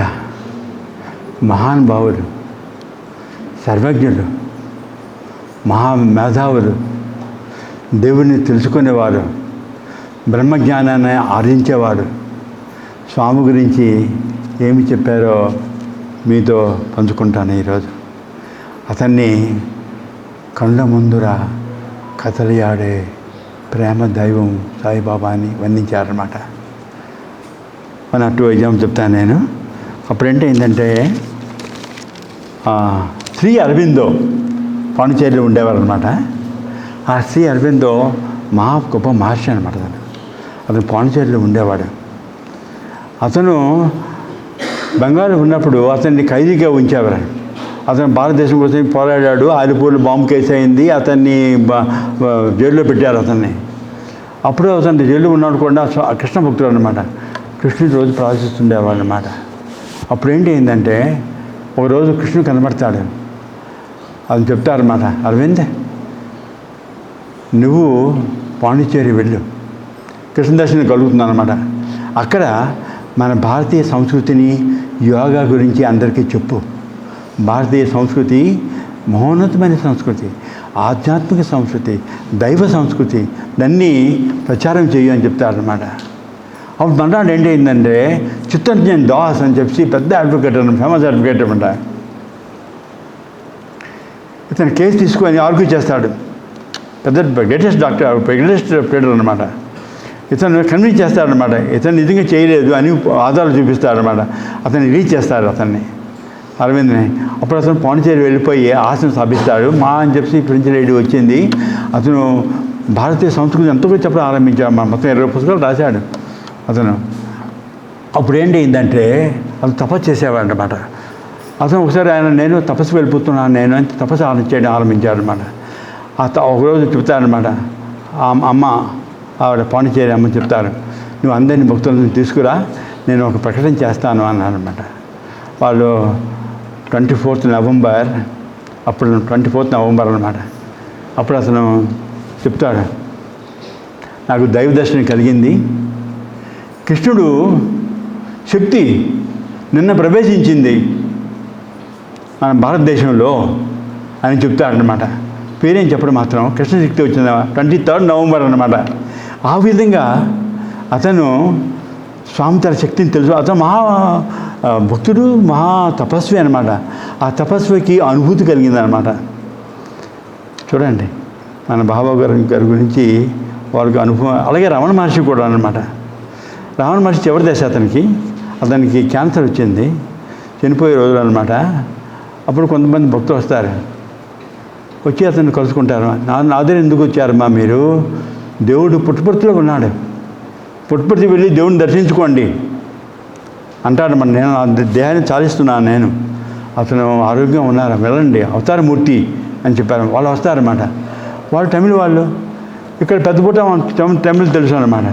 Speaker 1: మహానుభావులు, సర్వజ్ఞులు, మహామేధావులు, దేవుని తెలుసుకునేవారు, బ్రహ్మజ్ఞానాన్ని ఆర్జించేవారు స్వామి గురించి ఏమి చెప్పారో మీతో పంచుకుంటాను ఈరోజు. అతన్ని కళ్ళ ముందుర కథలియాడే ప్రేమ దైవం సాయిబాబా అని వర్ణించారన్నమాట. మన 2 ఎగ్జాంపుల్ చెప్తాను నేను. అప్పుడేంటి ఏంటంటే శ్రీ అరవిందో పాండిచేరిలో ఉండేవారు అనమాట. ఆ శ్రీ అరవిందో గొప్ప మహర్షి అనమాట. అతను పాండిచేరిలో ఉండేవాడు. అతను బెంగాల్లో ఉన్నప్పుడు అతన్ని ఖైదీగా ఉంచేవారు. అతను భారతదేశం కోసం పోరాడాడు. ఆలిపూర్లో బాంబు కేసు అయింది. అతన్ని జైల్లో పెట్టారు అతన్ని. అప్పుడు అతను జైల్లో ఉన్నాడు కూడా కృష్ణ భక్తుడు అనమాట. కృష్ణుడు రోజు ప్రార్థిస్తుండేవాడు అనమాట. అప్పుడు ఏంటి అయిందంటే ఒకరోజు కృష్ణుడు కనబడతాడు. అది చెప్తారన్నమాట, అరవింద్ నువ్వు పాండిచేరి వెళ్ళు, కృష్ణ దర్శనం కలుగుతుందన్నమాట. అక్కడ మన భారతీయ సంస్కృతిని, యోగా గురించి అందరికీ చెప్పు. భారతీయ సంస్కృతి మహోన్నతమైన సంస్కృతి, ఆధ్యాత్మిక సంస్కృతి, దైవ సంస్కృతి, దాన్ని ప్రచారం చెయ్యి అని చెప్తారన్నమాట. అప్పుడు మన్నాడు ఏంటి అయిందంటే చిత్తరంజన్ దాస్ అని చెప్పి పెద్ద అడ్వకేట్ అన్నమాట, ఫేమస్ అడ్వకేట్ అనమాట. ఇతను కేసు తీసుకొని ఆర్గ్యూ చేస్తాడు. పెద్ద గ్రేటెస్ట్ డాక్టర్, గ్రేటెస్ట్ ప్లేడర్ అనమాట. ఇతను కన్విన్స్ చేస్తాడనమాట. ఇతను నిజంగా చేయలేదు అని ఆధారాలు చూపిస్తాడనమాట. అతన్ని రిలీజ్ చేస్తారు అతన్ని, అరవింద్ని. అప్పుడు అతను పాండిచేరి వెళ్ళిపోయి ఆశను స్థాపిస్తాడు. మా అని చెప్పి ఫ్రెంచ్ లేడీ వచ్చింది. అతను భారతీయ సంస్కృతి ఎంతో చెప్పడం ఆరంభించాడు. మొత్తం 20 పుస్తకాలు రాశాడు అతను. అప్పుడు ఏంటి అయిందంటే అతను తపస్సు చేసేవాడు అనమాట. అతను ఒకసారి ఆయన నేను తపస్సు వెళ్ళిపోతున్నాను నేను అని తపస్సు చేయడం ఆరంభించారనమాట. ఒకరోజు చెప్తారనమాట, అమ్మ ఆవిడ పాండిచేరి అమ్మ చెప్తారు, నువ్వు అందరినీ భక్తులను తీసుకురా, నేను ఒక ప్రకటన చేస్తాను అన్నారనమాట. వాళ్ళు 24th నవంబర్, అప్పుడు 24th నవంబర్ అనమాట. అప్పుడు అతను చెప్తాడు, నాకు దైవ దర్శనం కలిగింది, కృష్ణుడు శక్తి నిన్న ప్రవేశించింది మన భారతదేశంలో అని చెప్తాడనమాట. పేరేం చెప్పడం మాత్రం కృష్ణశక్తి వచ్చింది 23rd నవంబర్ అన్నమాట. ఆ విధంగా అతను స్వామి తన శక్తిని తెలుసు. అతను మహా భక్తుడు, మహా తపస్వి అనమాట. ఆ తపస్వికి అనుభూతి కలిగిందనమాట. చూడండి మన బాబా గారి గురించి వాళ్ళకి అనుభవం. అలాగే రమణ మహర్షి కూడా అనమాట. రమణ మహర్షి చివరి దశ అతనికి క్యాన్సర్ వచ్చింది, చనిపోయే రోజులు అనమాట. అప్పుడు కొంతమంది భక్తులు వస్తారు, వచ్చి అతన్ని కలుసుకుంటారు. నా దగ్గర ఎందుకు వచ్చారమ్మా మీరు? దేవుడు పుట్టుపర్తిలో ఉన్నాడు, పుట్టుపర్తి వెళ్ళి దేవుడిని దర్శించుకోండి అంటాడు. మన నేను ఆ దేహాన్ని చాలిస్తున్నాను, నేను అతను ఆరోగ్యంగా ఉన్నారు, వెళ్ళండి, అవతారమూర్తి అని చెప్పారు. వాళ్ళు వస్తారన్నమాట. వాళ్ళు తమిళ వాళ్ళు, ఇక్కడ పెద్దపూట తమిళ తెలుసు అనమాట.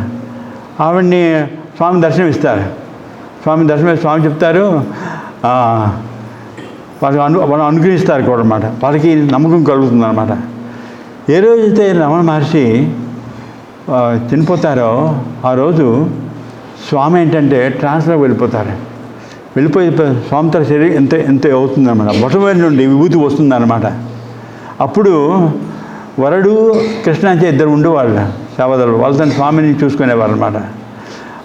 Speaker 1: ఆవిడ్ని స్వామి దర్శనం ఇస్తారు. స్వామి చెప్తారు, వాళ్ళు అనుగ్రహిస్తారు కూడా అన్నమాట. వాళ్ళకి నమ్మకం కలుగుతుంది అనమాట. ఏ రోజైతే రమణ మహర్షి చనిపోతారో ఆ రోజు స్వామి ఏంటంటే ట్రాన్స్లో వెళ్ళిపోయి స్వామి తన శరీరం ఎంత అవుతుందన్నమాట. బొటమేరు నుండి విభూతి వస్తుందన్నమాట. అప్పుడు వరుడు కృష్ణ అంటే ఇద్దరు ఉండేవాళ్ళు సేవదలు. వాళ్ళు తన స్వామిని చూసుకునేవారు అనమాట.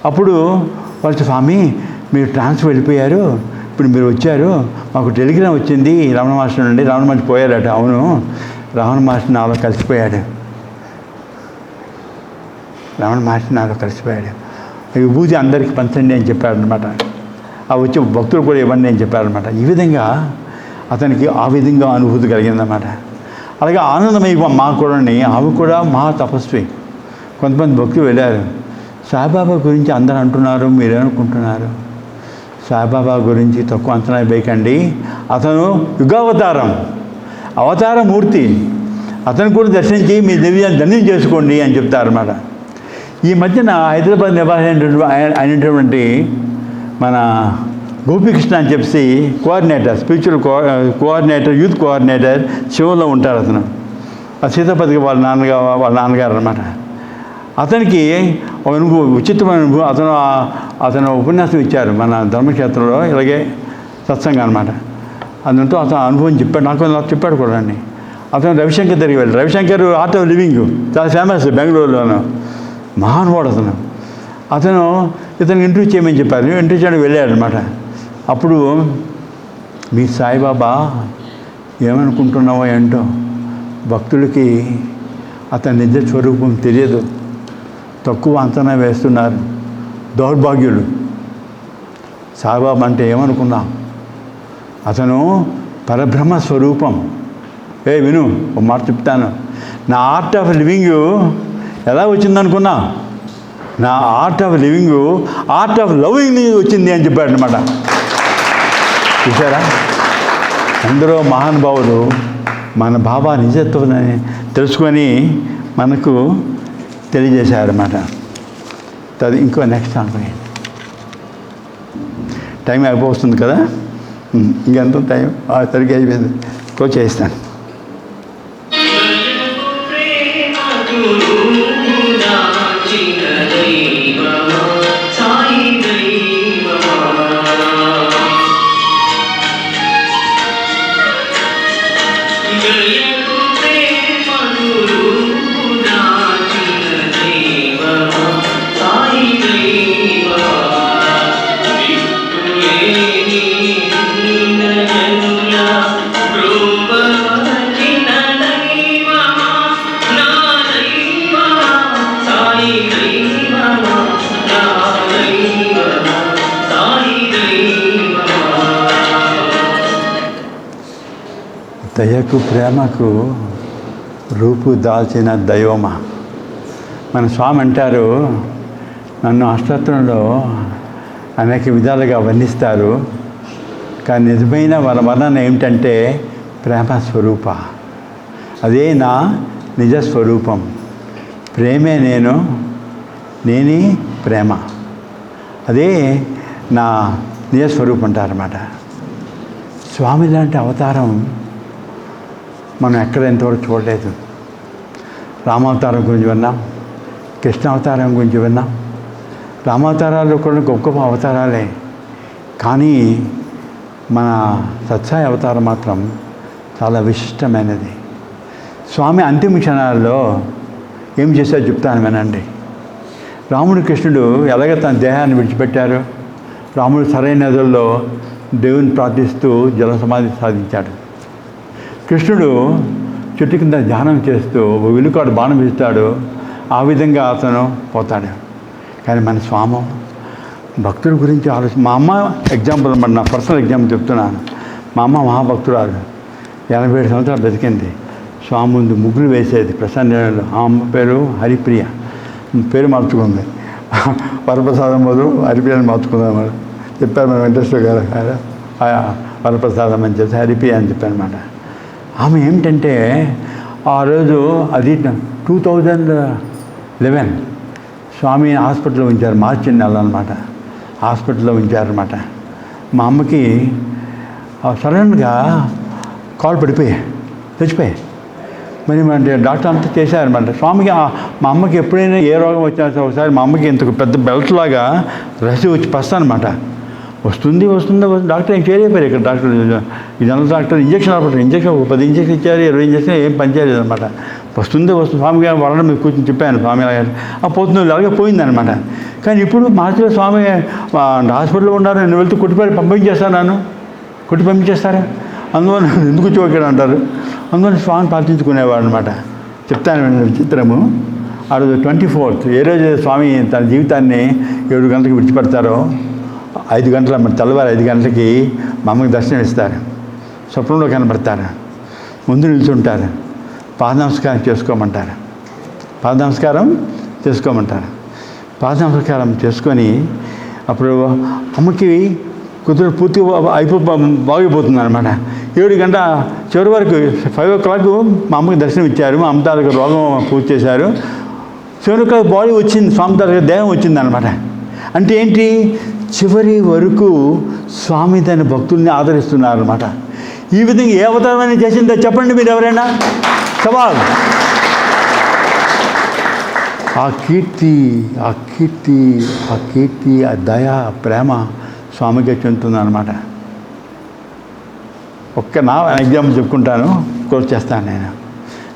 Speaker 1: అప్పుడు వాళ్ళు, స్వామి మీరు ట్రాన్స్ వెళ్ళిపోయారు, ఇప్పుడు మీరు వచ్చారు, మాకు టెలిగ్రామ్ వచ్చింది రమణ మహర్షి నుండి. రమణ మహర్షి పోయారట. అవును, రమణ మహర్షి నాలో కలిసిపోయాడు, విభూతి అందరికీ పంచండి అని చెప్పారనమాట. అవి వచ్చి భక్తులు కూడా ఇవ్వండి అని చెప్పారనమాట. ఈ విధంగా అతనికి ఆ విధంగా అనుభూతి కలిగిందన్నమాట. అలాగే ఆనందమయ్య మాకు కూడా, ఆమె కూడా మహా తపస్వి. కొంతమంది భక్తులు వెళ్ళారు, సాయిబాబా గురించి అందరూ అంటున్నారు, మీరేమనుకుంటున్నారు? సాయిబాబా గురించి తక్కువ అంచనా వేయకండి, అతను అవతారమూర్తి, అతను కూడా దర్శించి మీ దివ్యాన్ని ధన్యం చేసుకోండి అని చెప్తారన్నమాట. ఈ మధ్యన హైదరాబాద్ నివాసి అయినటువంటి మన గోపికృష్ణ అని చెప్పి coordinator, spiritual coordinator, youth coordinator శివంలో ఉంటారు అతను. ఆ సీతాపతికి వాళ్ళ నాన్నగారు అనమాట. అతనికి ఒక విచిత్రమైన అనుభవం. అతను ఉపన్యాసం ఇచ్చారు మన ధర్మక్షేత్రంలో, ఇలాగే సత్సంగం అనమాట. అదంతా అతను అనుభవం చెప్పాడు, నాకు చెప్పాడు కూడా అండి. అతను రవిశంకర్ దగ్గరికి వెళ్ళాడు. రవిశంకర్ ఆర్ట్ ఆఫ్ లివింగ్ చాలా ఫేమస్ బెంగళూరులోను, మహానుభావుడు అతను ఇతను ఇంటర్వ్యూ చేయమని చెప్పారు. ఇంటర్వ్యూ చేయడానికి వెళ్ళాడు అనమాట. అప్పుడు మీ సాయిబాబా ఏమనుకుంటున్నావో ఏంటో, భక్తులకి అతని నిజ స్వరూపం తెలియదు, తక్కువ అంచనా వేస్తున్నారు, దౌర్భాగ్యులు. సాయిబాబా అంటే ఏమనుకున్నాం, అతను పరబ్రహ్మ స్వరూపం. విను, ఒక మాట చెప్తాను. నా ఆర్ట్ ఆఫ్ లివింగ్ ఎలా వచ్చిందనుకున్నా? నా art of living art of loving వచ్చింది అని చెప్పాడు అనమాట. చూసారా, అందరూ మహానుభావులు మన బాబా నిజత్వాన్ని తెలుసుకొని మనకు తెలియజేశారన్నమాట. ఇంకో నెక్స్ట్ అనుకుని టైం అయిపోతుంది కదా, ఇంకెంత టైం సరిగ్గా అయిపోయింది, క్లోజ్ చేయిస్తాను. దయకు ప్రేమకు రూపు దాల్చిన దైవమా. మన స్వామి అంటారు, నన్ను అష్టత్రంలో అనేక విధాలుగా వర్ణిస్తారు, కానీ నిజమైన వర్ణన ఏమిటంటే ప్రేమ స్వరూప. అదే నా నిజ స్వరూపం. ప్రేమే నేను, నేనే ప్రేమ. అదే నా నిజ స్వరూపం అంటారన్నమాట. స్వామి లాంటి అవతారం మనం ఎక్కడ ఎంతవరకు చూడలేదు. రామావతారం గురించి విన్నాం, కృష్ణ అవతారం గురించి విన్నాం. రామావతారాలు కూడా గొప్ప గొప్ప అవతారాలే. కానీ మన సత్సాయి అవతారం మాత్రం చాలా విశిష్టమైనది. స్వామి అంతిమ క్షణాల్లో ఏం చేశారో చెప్తాను వినండి. రాముడు కృష్ణుడు ఎలాగ తన దేహాన్ని విడిచిపెట్టారు. రాముడు సరైన నదుల్లో దేవుని ప్రార్థిస్తూ జల సమాధి సాధించాడు. కృష్ణుడు చెట్టు కింద ధ్యానం చేస్తూ వెలుకాడు బాణం ఇస్తాడు. ఆ విధంగా అతను పోతాడు. కానీ మన స్వామి భక్తుల గురించి మా అమ్మ ఎగ్జాంపుల్ అన్నమాట, నా పర్సనల్ ఎగ్జాంపుల్ చెప్తున్నాను. మా అమ్మ మహాభక్తురాలు, 87 సంవత్సరాలు బతికింది. స్వామి ముందు ముగ్గులు వేసేది ప్రసన్న. ఆ అమ్మ పేరు హరిప్రియ, పేరు మార్చుకుంది. వరప్రసాదం బదులు హరిప్రియ అని మార్చుకుందాం చెప్పారు మన వెంకటేశ్వర గారు. వరప్రసాదం అని చెప్పి హరిప్రియ అని చెప్పాను అనమాట. ఆమె ఏమిటంటే ఆ రోజు అది 2011 స్వామి హాస్పిటల్లో ఉంచారు. మార్చి నెల అనమాట. హాస్పిటల్లో ఉంచారన్నమాట. మా అమ్మకి సడన్గా కాలు పడిపోయాయి, చచ్చిపోయాయి. మరి అంటే డాక్టర్ అంతా చేశారన్నమాట. స్వామికి మా అమ్మకి ఎప్పుడైనా ఏ రోగం వచ్చినా ఒకసారి మా అమ్మకి ఇంత పెద్ద బెల్ట్ లాగా రసి వచ్చి పస్తానమాట. వస్తుంది డాక్టర్ ఏం చేయలేపారు. ఇక్కడ డాక్టర్ ఈ జనరల్ డాక్టర్ ఇంజక్షన్ ఆపట్లేదు. ఇంజక్షన్ 10 ఇంజక్షన్ ఇచ్చారు, 20 ఇంజక్షన్ ఏం పనిచేయలేదు అనమాట. వస్తుంది స్వామి గారు వాళ్ళని మీరు కూర్చొని చెప్పాను. స్వామి గారు పోతుంది అలాగే పోయిందనమాట. కానీ ఇప్పుడు మార్చిలో స్వామి హాస్పిటల్లో ఉన్నారు. నేను వెళ్తూ కొట్టి పంపించేస్తారా? అందువల్ల ఎందుకు చూక్కడ అంటారు. అందువల్ల స్వామిని ప్రార్థించుకునేవాడు అనమాట. చెప్తాను విచిత్రము. ఆ రోజు 24th ఏ రోజు స్వామి తన జీవితాన్ని 7 గంటలకు విడిచిపెడతారో 5 గంటల తెల్లవారు 5 గంటలకి మా అమ్మకి దర్శనం ఇస్తారు. స్వప్నంలో కనబడతారు. ముందు నిల్చుంటారు. పాద నమస్కారం చేసుకోమంటారు. పాద నమస్కారం చేసుకొని అప్పుడు అమ్మకి కుదురు పూర్తిగా బాగిపోతుంది అనమాట. 7 గంటల చివరి వరకు 5 o'clock మా అమ్మకి దర్శనం ఇచ్చారు. మా అమ్మ తాలూకు రోగం పూర్తి చేశారు. 7 o'clock బాడీ వచ్చింది, స్వామి తాలూకు దేహం వచ్చింది అనమాట. అంటే ఏంటి? చివరి వరకు స్వామి తన భక్తుల్ని ఆదరిస్తున్నారు అనమాట. ఈ విధంగా ఏ అవతారమైనా చేసిందో చెప్పండి మీరు ఎవరైనా. సవాల్. ఆ కీర్తి ఆ దయ ప్రేమ స్వామికి చెందుతుంది అనమాట. నా ఎగ్జాంపుల్ చెప్పుకుంటాను, కోర్స్ చేస్తాను.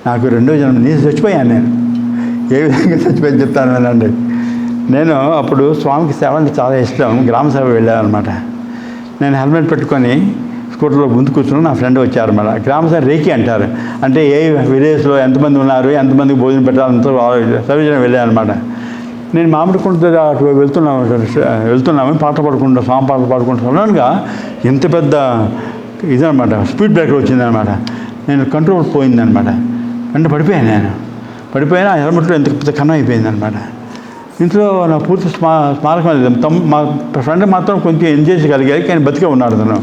Speaker 1: నాకు 2వ జన్మ నేను చచ్చిపోయాను. నేను ఏ విధంగా చచ్చిపోయి చెప్తాను వినండి. నేను అప్పుడు స్వామికి సేవ అంటే చాలా ఇష్టం. గ్రామ సేవ వెళ్ళాను అనమాట. నేను హెల్మెట్ పెట్టుకొని స్కూటర్లో ముందు కూర్చుని నా ఫ్రెండ్ వచ్చారన్నమాట. గ్రామ సేవ రేకి అంటారు. అంటే ఏ విలేజ్లో ఎంతమంది ఉన్నారు, ఎంతమందికి భోజనం పెట్టాలంతా సర్వీస్ వెళ్ళాను అనమాట. నేను మామిడి కుంట అటు వెళ్తున్నాము పాట పాడుకుంటూ స్వామి పాటలు పాడుకుంటూ సడన్గా ఎంత పెద్ద ఇదనమాట, స్పీడ్ బ్రేకర్ వచ్చిందనమాట. నేను కంట్రోల్ పోయిందనమాట. అంటే పడిపోయినా ఆ హెల్మెట్లో ఎంత పెద్ద కన్నం అయిపోయిందనమాట. ఇంట్లో నా పూర్తి స్మారకం లేదు. మా ఫ్రెండ్ మాత్రం కొంచెం ఎంజాయ్ చేయగలిగారు, కానీ బతికే ఉన్నాడు అతను.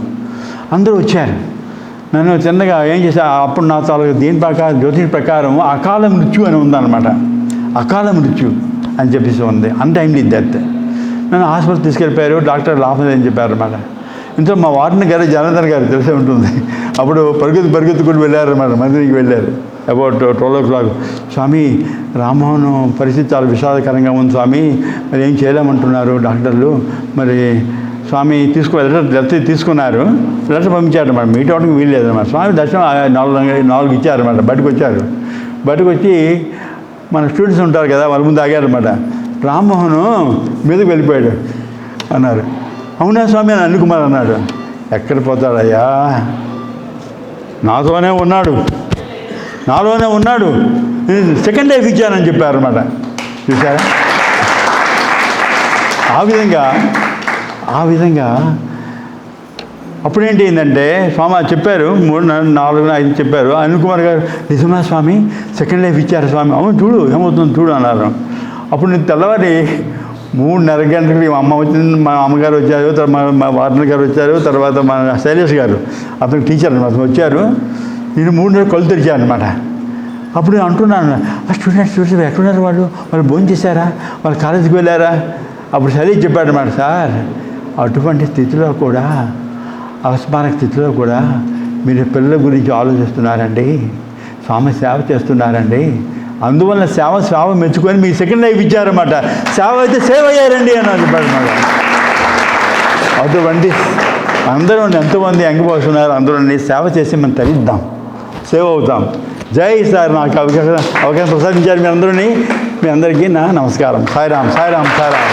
Speaker 1: అందరూ వచ్చారు. నన్ను చిన్నగా ఏం చేశా, అప్పుడు నా తాలూకు దీని ప్రకారం జ్యోతిష్ ప్రకారం అకాల మృత్యు అని ఉందన్నమాట. అకాల మృత్యు అని చెప్పేసి ఉంది, అన్టైమ్లీ డెత్. నన్ను హాస్పిటల్ తీసుకెళ్ళిపోయారు. డాక్టర్ లాభం అని చెప్పారు అన్నమాట. ఇంట్లో మా వార్డెన్ గారు జనార్దన్ గారు తెలిసే ఉంటుంది. అప్పుడు పరిగెత్తుకుని వెళ్ళారన్నమాట. మందిరికి వెళ్ళారు. About 12 o'clock. స్వామి రామ్మోహన్ పరిస్థితి చాలా విషాదకరంగా ఉంది స్వామి, మరి ఏం చేయలేమంటున్నారు డాక్టర్లు. మరి స్వామి లెటర్ తీసుకున్నారు. లెటర్ పంపించారు అన్నమాట. మీట్ అవడానికి వీలు లేదన్నమాట. స్వామి దర్శనం 4 ఇచ్చారన్నమాట. బయటకు వచ్చి మన స్టూడెంట్స్ ఉంటారు కదా, వాళ్ళ ముందు ఆగారన్నమాట. రామ్మోహన్ మీదకి వెళ్ళిపోయాడు అన్నారు. అవునా స్వామి అని అనిల్ కుమార్ అన్నాడు. ఎక్కడ పోతాడయ్యా, నాలోనే ఉన్నాడు, సెకండ్ లైఫ్ ఇచ్చానని చెప్పారన్నమాట. చూసారా? ఆ విధంగా అప్పుడేంటి అయిందంటే స్వామి చెప్పారు 3, 4, 5 చెప్పారు. అనిల్ కుమార్ గారు నిజమా స్వామి సెకండ్ లైఫ్ ఇచ్చారు స్వామి? అవును చూడు ఏమవుతుందో చూడు అన్నారు. అప్పుడు నేను తెల్లవారి 3:30 గంటలకి మా అమ్మ వచ్చింది, మా అమ్మగారు వచ్చారు, తర్వాత మా వార్డెన్ గారు వచ్చారు, తర్వాత మన శైలేష్ గారు అతను టీచర్ అనమాట వచ్చారు. నేను 3:30 కళ్ళు తెరిచాను అనమాట. అప్పుడు నేను అంటున్నాను, స్టూడెంట్స్ ఎక్కడున్నారు వాళ్ళు భోజనం చేశారా, వాళ్ళు కాలేజీకి వెళ్ళారా? అప్పుడు శైలేష్ చెప్పాడు అనమాట, సార్ అటువంటి స్థితిలో కూడా, అవస్మారక స్థితిలో కూడా మీరు పిల్లల గురించి ఆలోచిస్తున్నారండి, స్వామి సేవ చేస్తున్నారండి, అందువల్ల సేవ మెచ్చుకొని మీకు సెకండ్ లైఫ్ ఇచ్చారన్నమాట. సేవ అయితే సేవ అయ్యారండి అని చెప్పాడు అన్నమాట. అటువంటి అందరూ ఎంతోమంది అంగిపోతున్నారు, అందరూ సేవ చేసి మనం తరిద్దాం, సేవ అవుతాం. జై సార్, నాకు అవకాశం ప్రసాదించారు మీ అందరినీ. మీ అందరికీ నా నమస్కారం. సాయిరామ్ సాయిరామ్ సాయిరామ్.